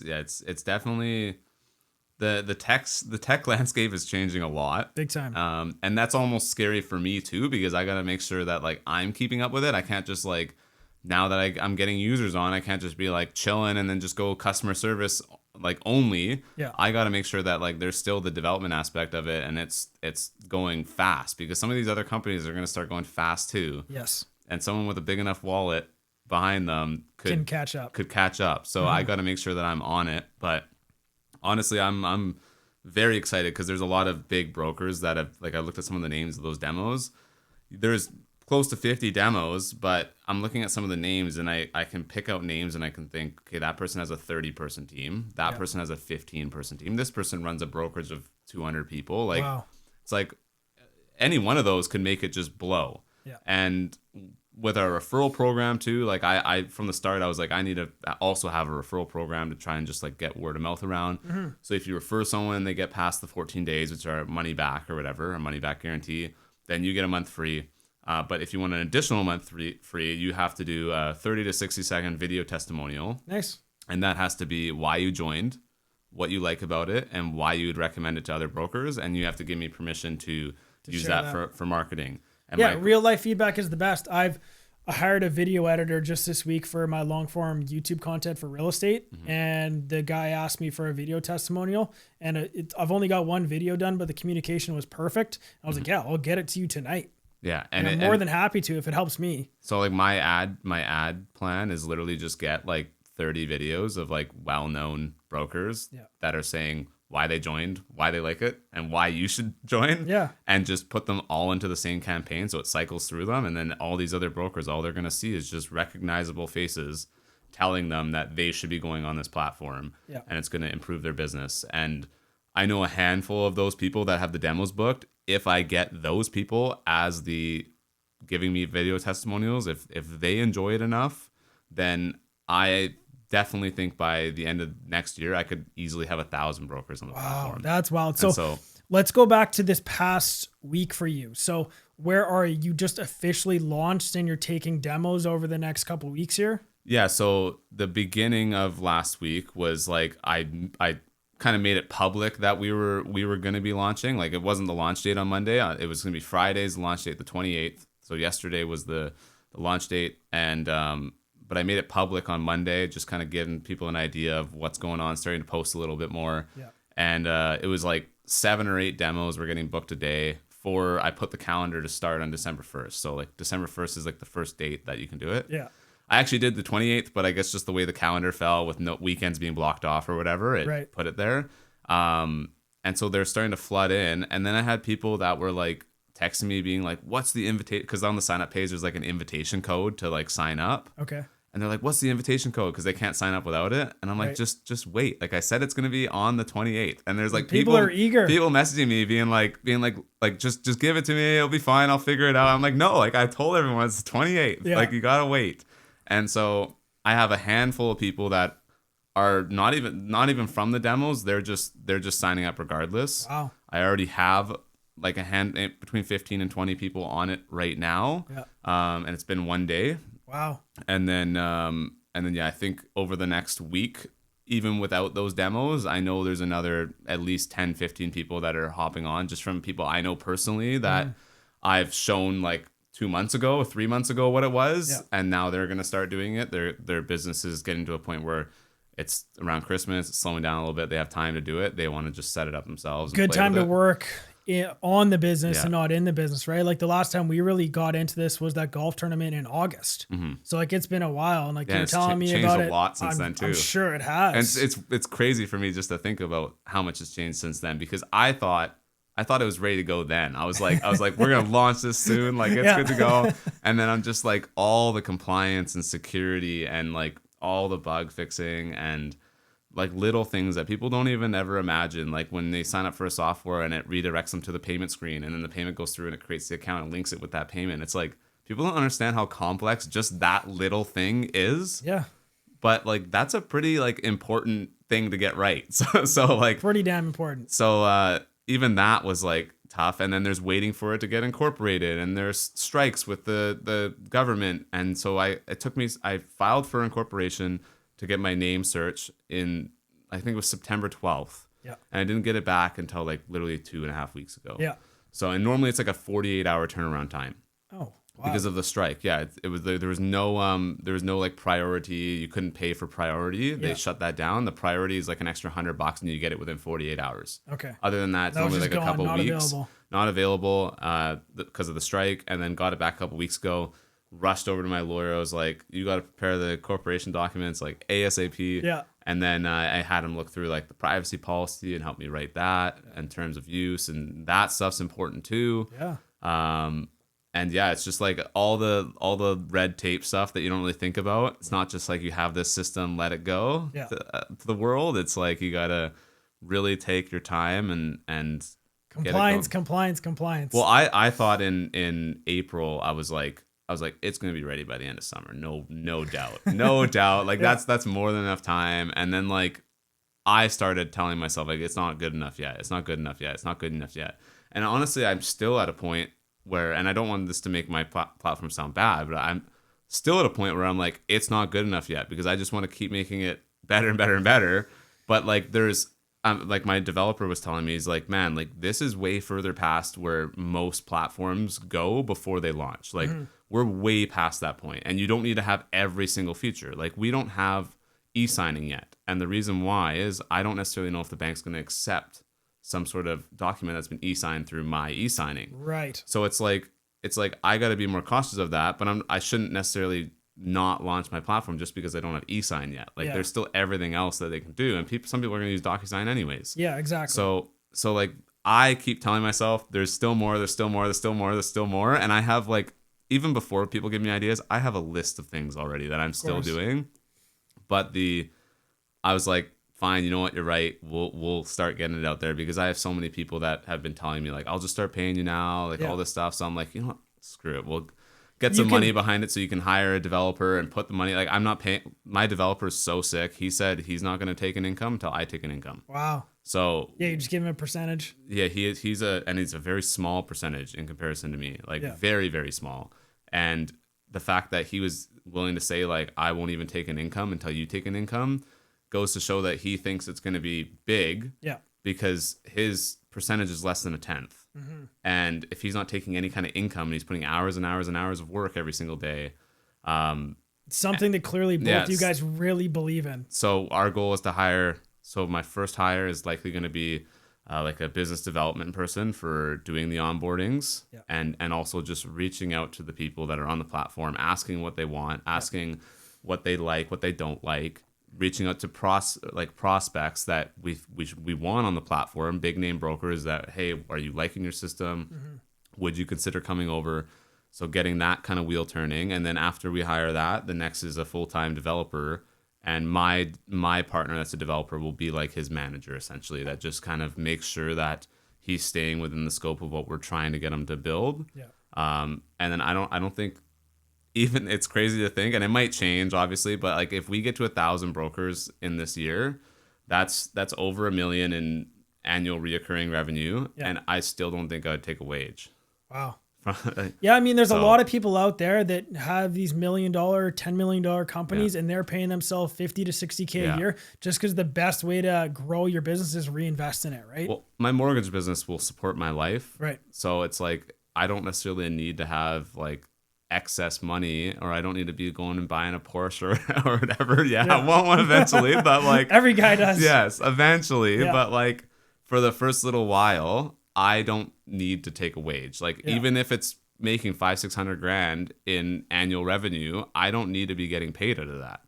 definitely the tech landscape is changing a lot. Big time. And that's almost scary for me too, because I got to make sure that like I'm keeping up with it. I can't just like, now that I'm getting users on, I can't just be like chilling and then just go customer service like only. Yeah. I got to make sure that like there's still the development aspect of it and it's going fast, because some of these other companies are going to start going fast too. Yes. And someone with a big enough wallet behind them could catch up. So I got to make sure that I'm on it. But honestly, I'm very excited because there's a lot of big brokers that have, like, I looked at some of the names of those demos. There's close to 50 demos, but I'm looking at some of the names and I can pick out names and I can think, okay, that person has a 30-person team. That person has a 15-person team. This person runs a brokerage of 200 people. Like, wow. It's like any one of those could make it just blow. Yeah. And with our referral program too, like I from the start, I was like, I need to also have a referral program to try and just like get word of mouth around. So if you refer someone and they get past the 14 days, which are money back or whatever, a money back guarantee, then you get a month free. But if you want an additional month free, you have to do a 30 to 60 second video testimonial. Nice. And that has to be why you joined, what you like about it, and why you would recommend it to other brokers. And you have to give me permission to use that for marketing. And real life feedback is the best. I hired a video editor just this week for my long form YouTube content for real estate. And the guy asked me for a video testimonial, and I've only got one video done, but the communication was perfect. I was like, yeah, I'll get it to you tonight. Yeah. And I'm more than happy to, if it helps me. So like my ad plan is literally just get like 30 videos of like well-known brokers that are saying why they joined, why they like it, and why you should join. Yeah. And just put them all into the same campaign so it cycles through them. And then all these other brokers, all they're going to see is just recognizable faces telling them that they should be going on this platform. Yeah. And it's going to improve their business. And I know a handful of those people that have the demos booked. If I get those people as the giving me video testimonials, if they enjoy it enough, then I definitely think by the end of next year, I could easily have 1,000 brokers on the platform. That's wild. So let's go back to this past week for you. So where are you? You just officially launched and you're taking demos over the next couple of weeks here? Yeah. So the beginning of last week was like, I kind of made it public that we were going to be launching. Like it wasn't the launch date on Monday. It was going to be Friday's launch date, the 28th. So yesterday was the launch date. And, but I made it public on Monday, just kind of giving people an idea of what's going on, starting to post a little bit more. Yeah. And it was like 7 or 8 demos were getting booked a day. I put the calendar to start on December 1st. So like December 1st is like the first date that you can do it. Yeah. I actually did the 28th, but I guess just the way the calendar fell with no weekends being blocked off or whatever, it put it there. And so they're starting to flood in. And then I had people that were like texting me being like, what's the invitation? Because on the sign up page, there's like an invitation code to like sign up. Okay. And they're like, what's the invitation code? Because they can't sign up without it. And I'm like, just wait. Like I said, it's going to be on the 28th. And there's like people are eager. People messaging me being like, just give it to me. It'll be fine. I'll figure it out. I'm like, no, like I told everyone it's the 28th. Yeah. Like you got to wait. And so I have a handful of people that are not even from the demos. They're just signing up regardless. Wow. I already have like between 15 and 20 people on it right now. Yeah. And it's been one day. Wow. And then I think over the next week, even without those demos, I know there's another at least 10, 15 people that are hopping on just from people I know personally that I've shown like 2 months ago or 3 months ago what it was. Yeah. And now they're going to start doing it. Their business is getting to a point where it's around Christmas, it's slowing down a little bit. They have time to do it. They want to just set it up themselves. Good time to work on the business and not in the business, right? Like the last time we really got into this was that golf tournament in August. Mm-hmm. So like it's been a while, and like you're telling me about it. Changed a lot since then too. I'm sure it has. And it's crazy for me just to think about how much has changed since then, because I thought it was ready to go then. I was like, we're gonna launch this soon, like it's good to go. And then I'm just like all the compliance and security and like all the bug fixing and like little things that people don't even ever imagine, like when they sign up for a software and it redirects them to the payment screen, and then the payment goes through and it creates the account and links it with that payment. It's like people don't understand how complex just that little thing is. Yeah. But like that's a pretty like important thing to get right. So like pretty damn important. So even that was like tough. And then there's waiting for it to get incorporated, and there's strikes with the government. And so I filed for incorporation to get my name search in, I think it was September 12th. Yeah. And I didn't get it back until like literally 2.5 weeks ago. Yeah. So, and normally it's like a 48-hour turnaround time. Oh, wow. Because of the strike. Yeah. It was, there was no like priority. You couldn't pay for priority. They shut that down. The priority is like an extra $100 and you get it within 48 hours. Okay. Other than that, it's only like a couple weeks. Available. Not available because of the strike. And then got it back a couple weeks ago. Rushed over to my lawyer. I was like, you got to prepare the corporation documents like ASAP. Yeah. And then I had him look through like the privacy policy and help me write that and terms of use. And that stuff's important too. Yeah. And yeah, it's just like all the red tape stuff that you don't really think about. It's not just like you have this system, let it go to the world. It's like you got to really take your time and compliance. Well, I thought in April, I was like, it's going to be ready by the end of summer. No doubt. No doubt. Like that's more than enough time. And then like I started telling myself like, it's not good enough yet. It's not good enough yet. It's not good enough yet. And honestly, I'm still at a point where, and I don't want this to make my platform sound bad, but I'm still at a point where I'm like, it's not good enough yet, because I just want to keep making it better and better and better. But like there's like my developer was telling me, he's like, man, like this is way further past where most platforms go before they launch. Like we're way past that point, and you don't need to have every single feature. Like we don't have e-signing yet. And the reason why is I don't necessarily know if the bank's going to accept some sort of document that's been e-signed through my e-signing. Right. So it's like I got to be more cautious of that, but I shouldn't necessarily not launch my platform just because I don't have e-sign yet. Like there's still everything else that they can do, and some people are going to use DocuSign anyways. Yeah, exactly. So like I keep telling myself there's still more, and I have like, even before people give me ideas, I have a list of things already that I'm still doing. But I was like, fine, you know what, you're right. We'll start getting it out there, because I have so many people that have been telling me like, I'll just start paying you now, like all this stuff. So I'm like, you know what, screw it. We'll get some money behind it so you can hire a developer and put the money. Like I'm not paying. My developer is so sick. He said he's not going to take an income until I take an income. Wow. So yeah, you just give him a percentage. Yeah, he's a very small percentage in comparison to me. Like very, very small. And the fact that he was willing to say like, I won't even take an income until you take an income, goes to show that he thinks it's going to be big. Yeah. Because his percentage is less than a tenth. And if he's not taking any kind of income and he's putting hours and hours and hours of work every single day, something that clearly both you guys really believe in. So our goal is to hire. So my first hire is likely going to be like a business development person for doing the onboardings, and also just reaching out to the people that are on the platform, asking what they want, asking what they like, what they don't like, reaching out to prospects that we want on the platform, big name brokers that, hey, are you liking your system? Would you consider coming over? So getting that kind of wheel turning. And then after we hire that, the next is a full-time developer. And my partner that's a developer will be like his manager, essentially, that just kind of makes sure that he's staying within the scope of what we're trying to get him to build. And then I don't think, even, it's crazy to think, and it might change obviously, but like if we get to 1,000 brokers in this year, that's over $1 million in annual reoccurring revenue. And I still don't think I'd take a wage. Wow. Yeah, I mean, there's a lot of people out there that have these $1 million, $10 million companies, and they're paying themselves $50,000 to $60,000 a year, just because the best way to grow your business is reinvest in it, right? Well, my mortgage business will support my life, right? So it's like I don't necessarily need to have like excess money, or I don't need to be going and buying a Porsche or whatever. I want one eventually, but like every guy does. Yes, eventually, but like for the first little while, I don't need to take a wage. Like even if it's making $500,000-600,000 in annual revenue, I don't need to be getting paid out of that.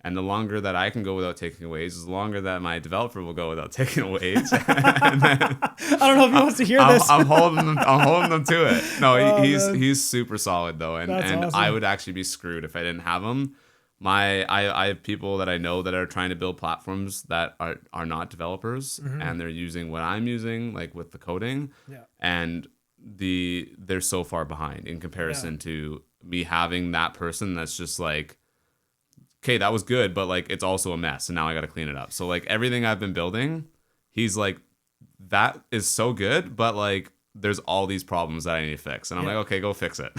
And the longer that I can go without taking a wage, is the longer that my developer will go without taking a wage. And then, I don't know if he wants to hear this. I'm holding them to it. No, he's super solid though, and awesome. I would actually be screwed if I didn't have him. I have people that I know that are trying to build platforms that are not developers, and they're using what I'm using, like with the coding, and they're so far behind in comparison to me having that person that's just like, okay, that was good, but like it's also a mess, and now I got to clean it up. So like everything I've been building, he's like, that is so good, but like there's all these problems that I need to fix. And I'm like, okay, go fix it.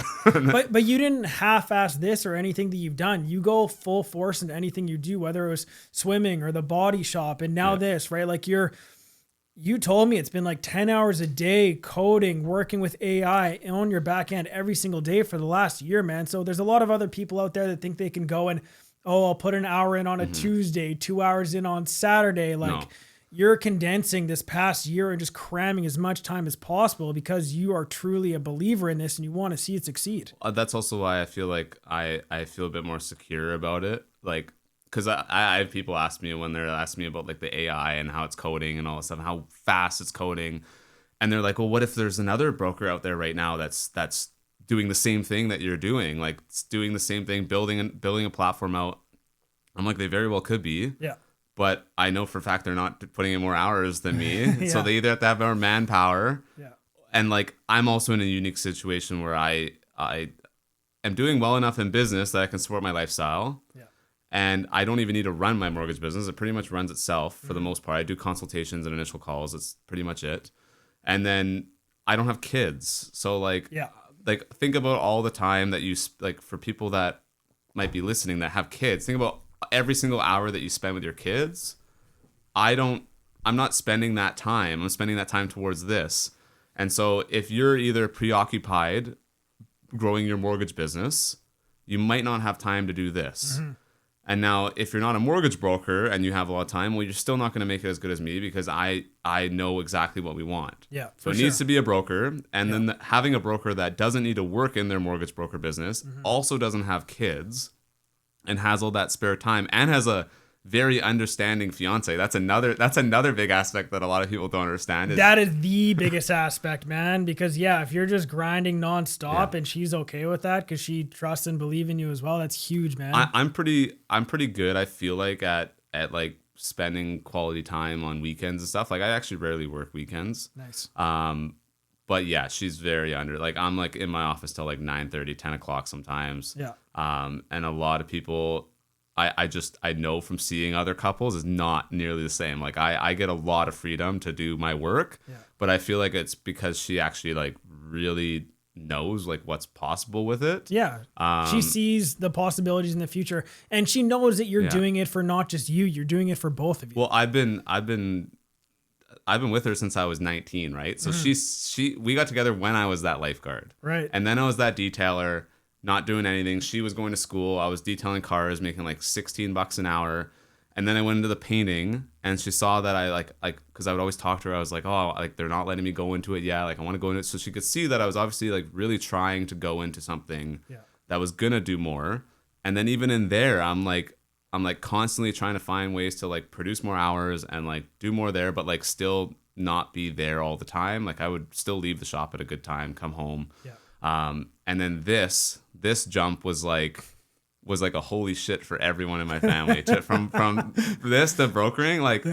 but you didn't half-ass this or anything that you've done. You go full force into anything you do, whether it was swimming or the body shop, and now this, right? Like you told me it's been like 10 hours a day coding, working with AI on your back end every single day for the last year, man. So there's a lot of other people out there that think they can go and, I'll put an hour in on a Tuesday, 2 hours in on Saturday. Like you're condensing this past year and just cramming as much time as possible because you are truly a believer in this and you want to see it succeed. That's also why I feel like I feel a bit more secure about it. Like, because I have people ask me when they're asking me about like the AI and how it's coding and all this stuff, and how fast it's coding. And they're like, well, what if there's another broker out there right now that's doing the same thing that you're doing, like it's doing the same thing, building a platform out. I'm like, they very well could be. Yeah. But I know for a fact they're not putting in more hours than me. So they either have to have more manpower. Yeah. And like, I'm also in a unique situation where I am doing well enough in business that I can support my lifestyle. Yeah. And I don't even need to run my mortgage business. It pretty much runs itself for the most part. I do consultations and initial calls. That's pretty much it. And then I don't have kids. So like, like think about all the time that you, like for people that might be listening that have kids, think about every single hour that you spend with your kids, I'm not spending that time. I'm spending that time towards this. And so if you're either preoccupied growing your mortgage business, you might not have time to do this. Mm-hmm. And now if you're not a mortgage broker and you have a lot of time, well, you're still not going to make it as good as me because I know exactly what we want. Yeah. So it needs to be a broker. And then having a broker that doesn't need to work in their mortgage broker business, also doesn't have kids and has all that spare time and has a very understanding fiance. That's another big aspect that a lot of people don't understand. That is the biggest aspect, man. Because if you're just grinding nonstop and she's okay with that because she trusts and believes in you as well, that's huge, man. I'm pretty good. I feel like at like spending quality time on weekends and stuff. Like I actually rarely work weekends. Nice. But yeah, she's very under. Like I'm like in my office till like 9:30, 10 o'clock sometimes. Yeah. And a lot of people. I know from seeing other couples is not nearly the same. Like I get a lot of freedom to do my work, but I feel like it's because she actually like really knows like what's possible with it. Yeah. She sees the possibilities in the future and she knows that you're doing it for not just you're doing it for both of you. Well, I've been with her since I was 19, right? So we got together when I was that lifeguard. Right. And then I was that detailer. Not doing anything. She was going to school. I was detailing cars, making like $16 an hour. And then I went into the painting and she saw that I like, cause I would always talk to her. I was like, oh, like they're not letting me go into it yet. Like I want to go into it. So she could see that I was obviously like really trying to go into something that was going to do more. And then even in there, I'm like constantly trying to find ways to like produce more hours and like do more there, but like still not be there all the time. Like I would still leave the shop at a good time, come home. Yeah. And then this jump was like a holy shit for everyone in my family. From this to brokering, like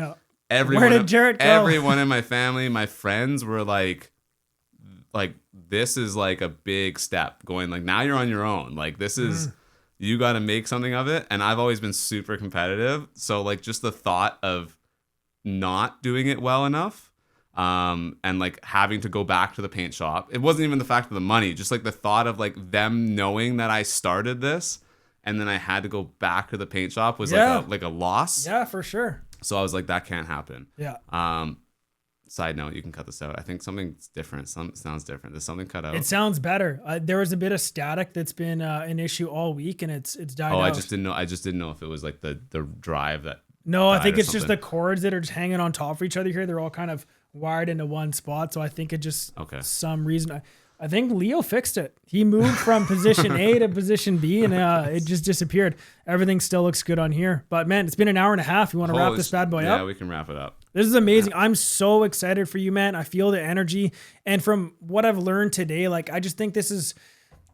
everyone, where did Jarrett go? Everyone in my family, my friends were like this is like a big step. Going like now you're on your own. Like this is you got to make something of it. And I've always been super competitive, so like just the thought of not doing it well enough. And like having to go back to the paint shop. It wasn't even the fact of the money, just like the thought of like them knowing that I started this and then I had to go back to the paint shop was like a loss. Yeah, for sure. So I was like, that can't happen. Yeah. Side note, you can cut this out. I think something's different. Sounds different. There's something cut out. It sounds better. There was a bit of static that's been an issue all week and it's died out. I just didn't know if it was like the drive that. No, I think it's just the cords that are just hanging on top of each other here. They're all kind of wired into one spot, so I think it just some reason I think Leo fixed it. He moved from position A to position B and it just disappeared. Everything still looks good on here, but man, it's been an hour and a half. You want to wrap this bad boy up? Yeah, we can wrap it up. This is amazing. I'm so excited for you, man. I feel the energy, and from what I've learned today, like I just think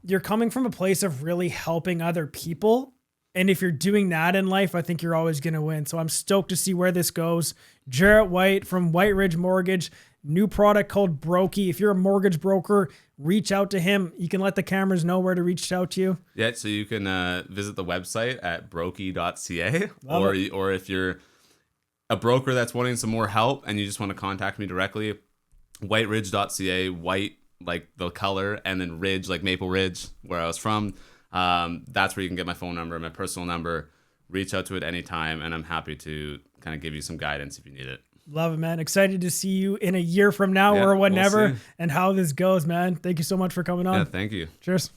you're coming from a place of really helping other people. And if you're doing that in life, I think you're always going to win. So I'm stoked to see where this goes. Jarrett White from White Ridge Mortgage, new product called Broki. If you're a mortgage broker, reach out to him. You can let the cameras know where to reach out to you. Yeah, so you can visit the website at Broki.ca, or if you're a broker that's wanting some more help and you just want to contact me directly, whiteridge.ca, white like the color, and then ridge like Maple Ridge, where I was from. That's where you can get my phone number, my personal number. Reach out to it anytime, and I'm happy to kind of give you some guidance if you need it. Love it, man. Excited to see you in a year from now or whenever and how this goes, man. Thank you so much for coming on. Yeah, thank you. Cheers.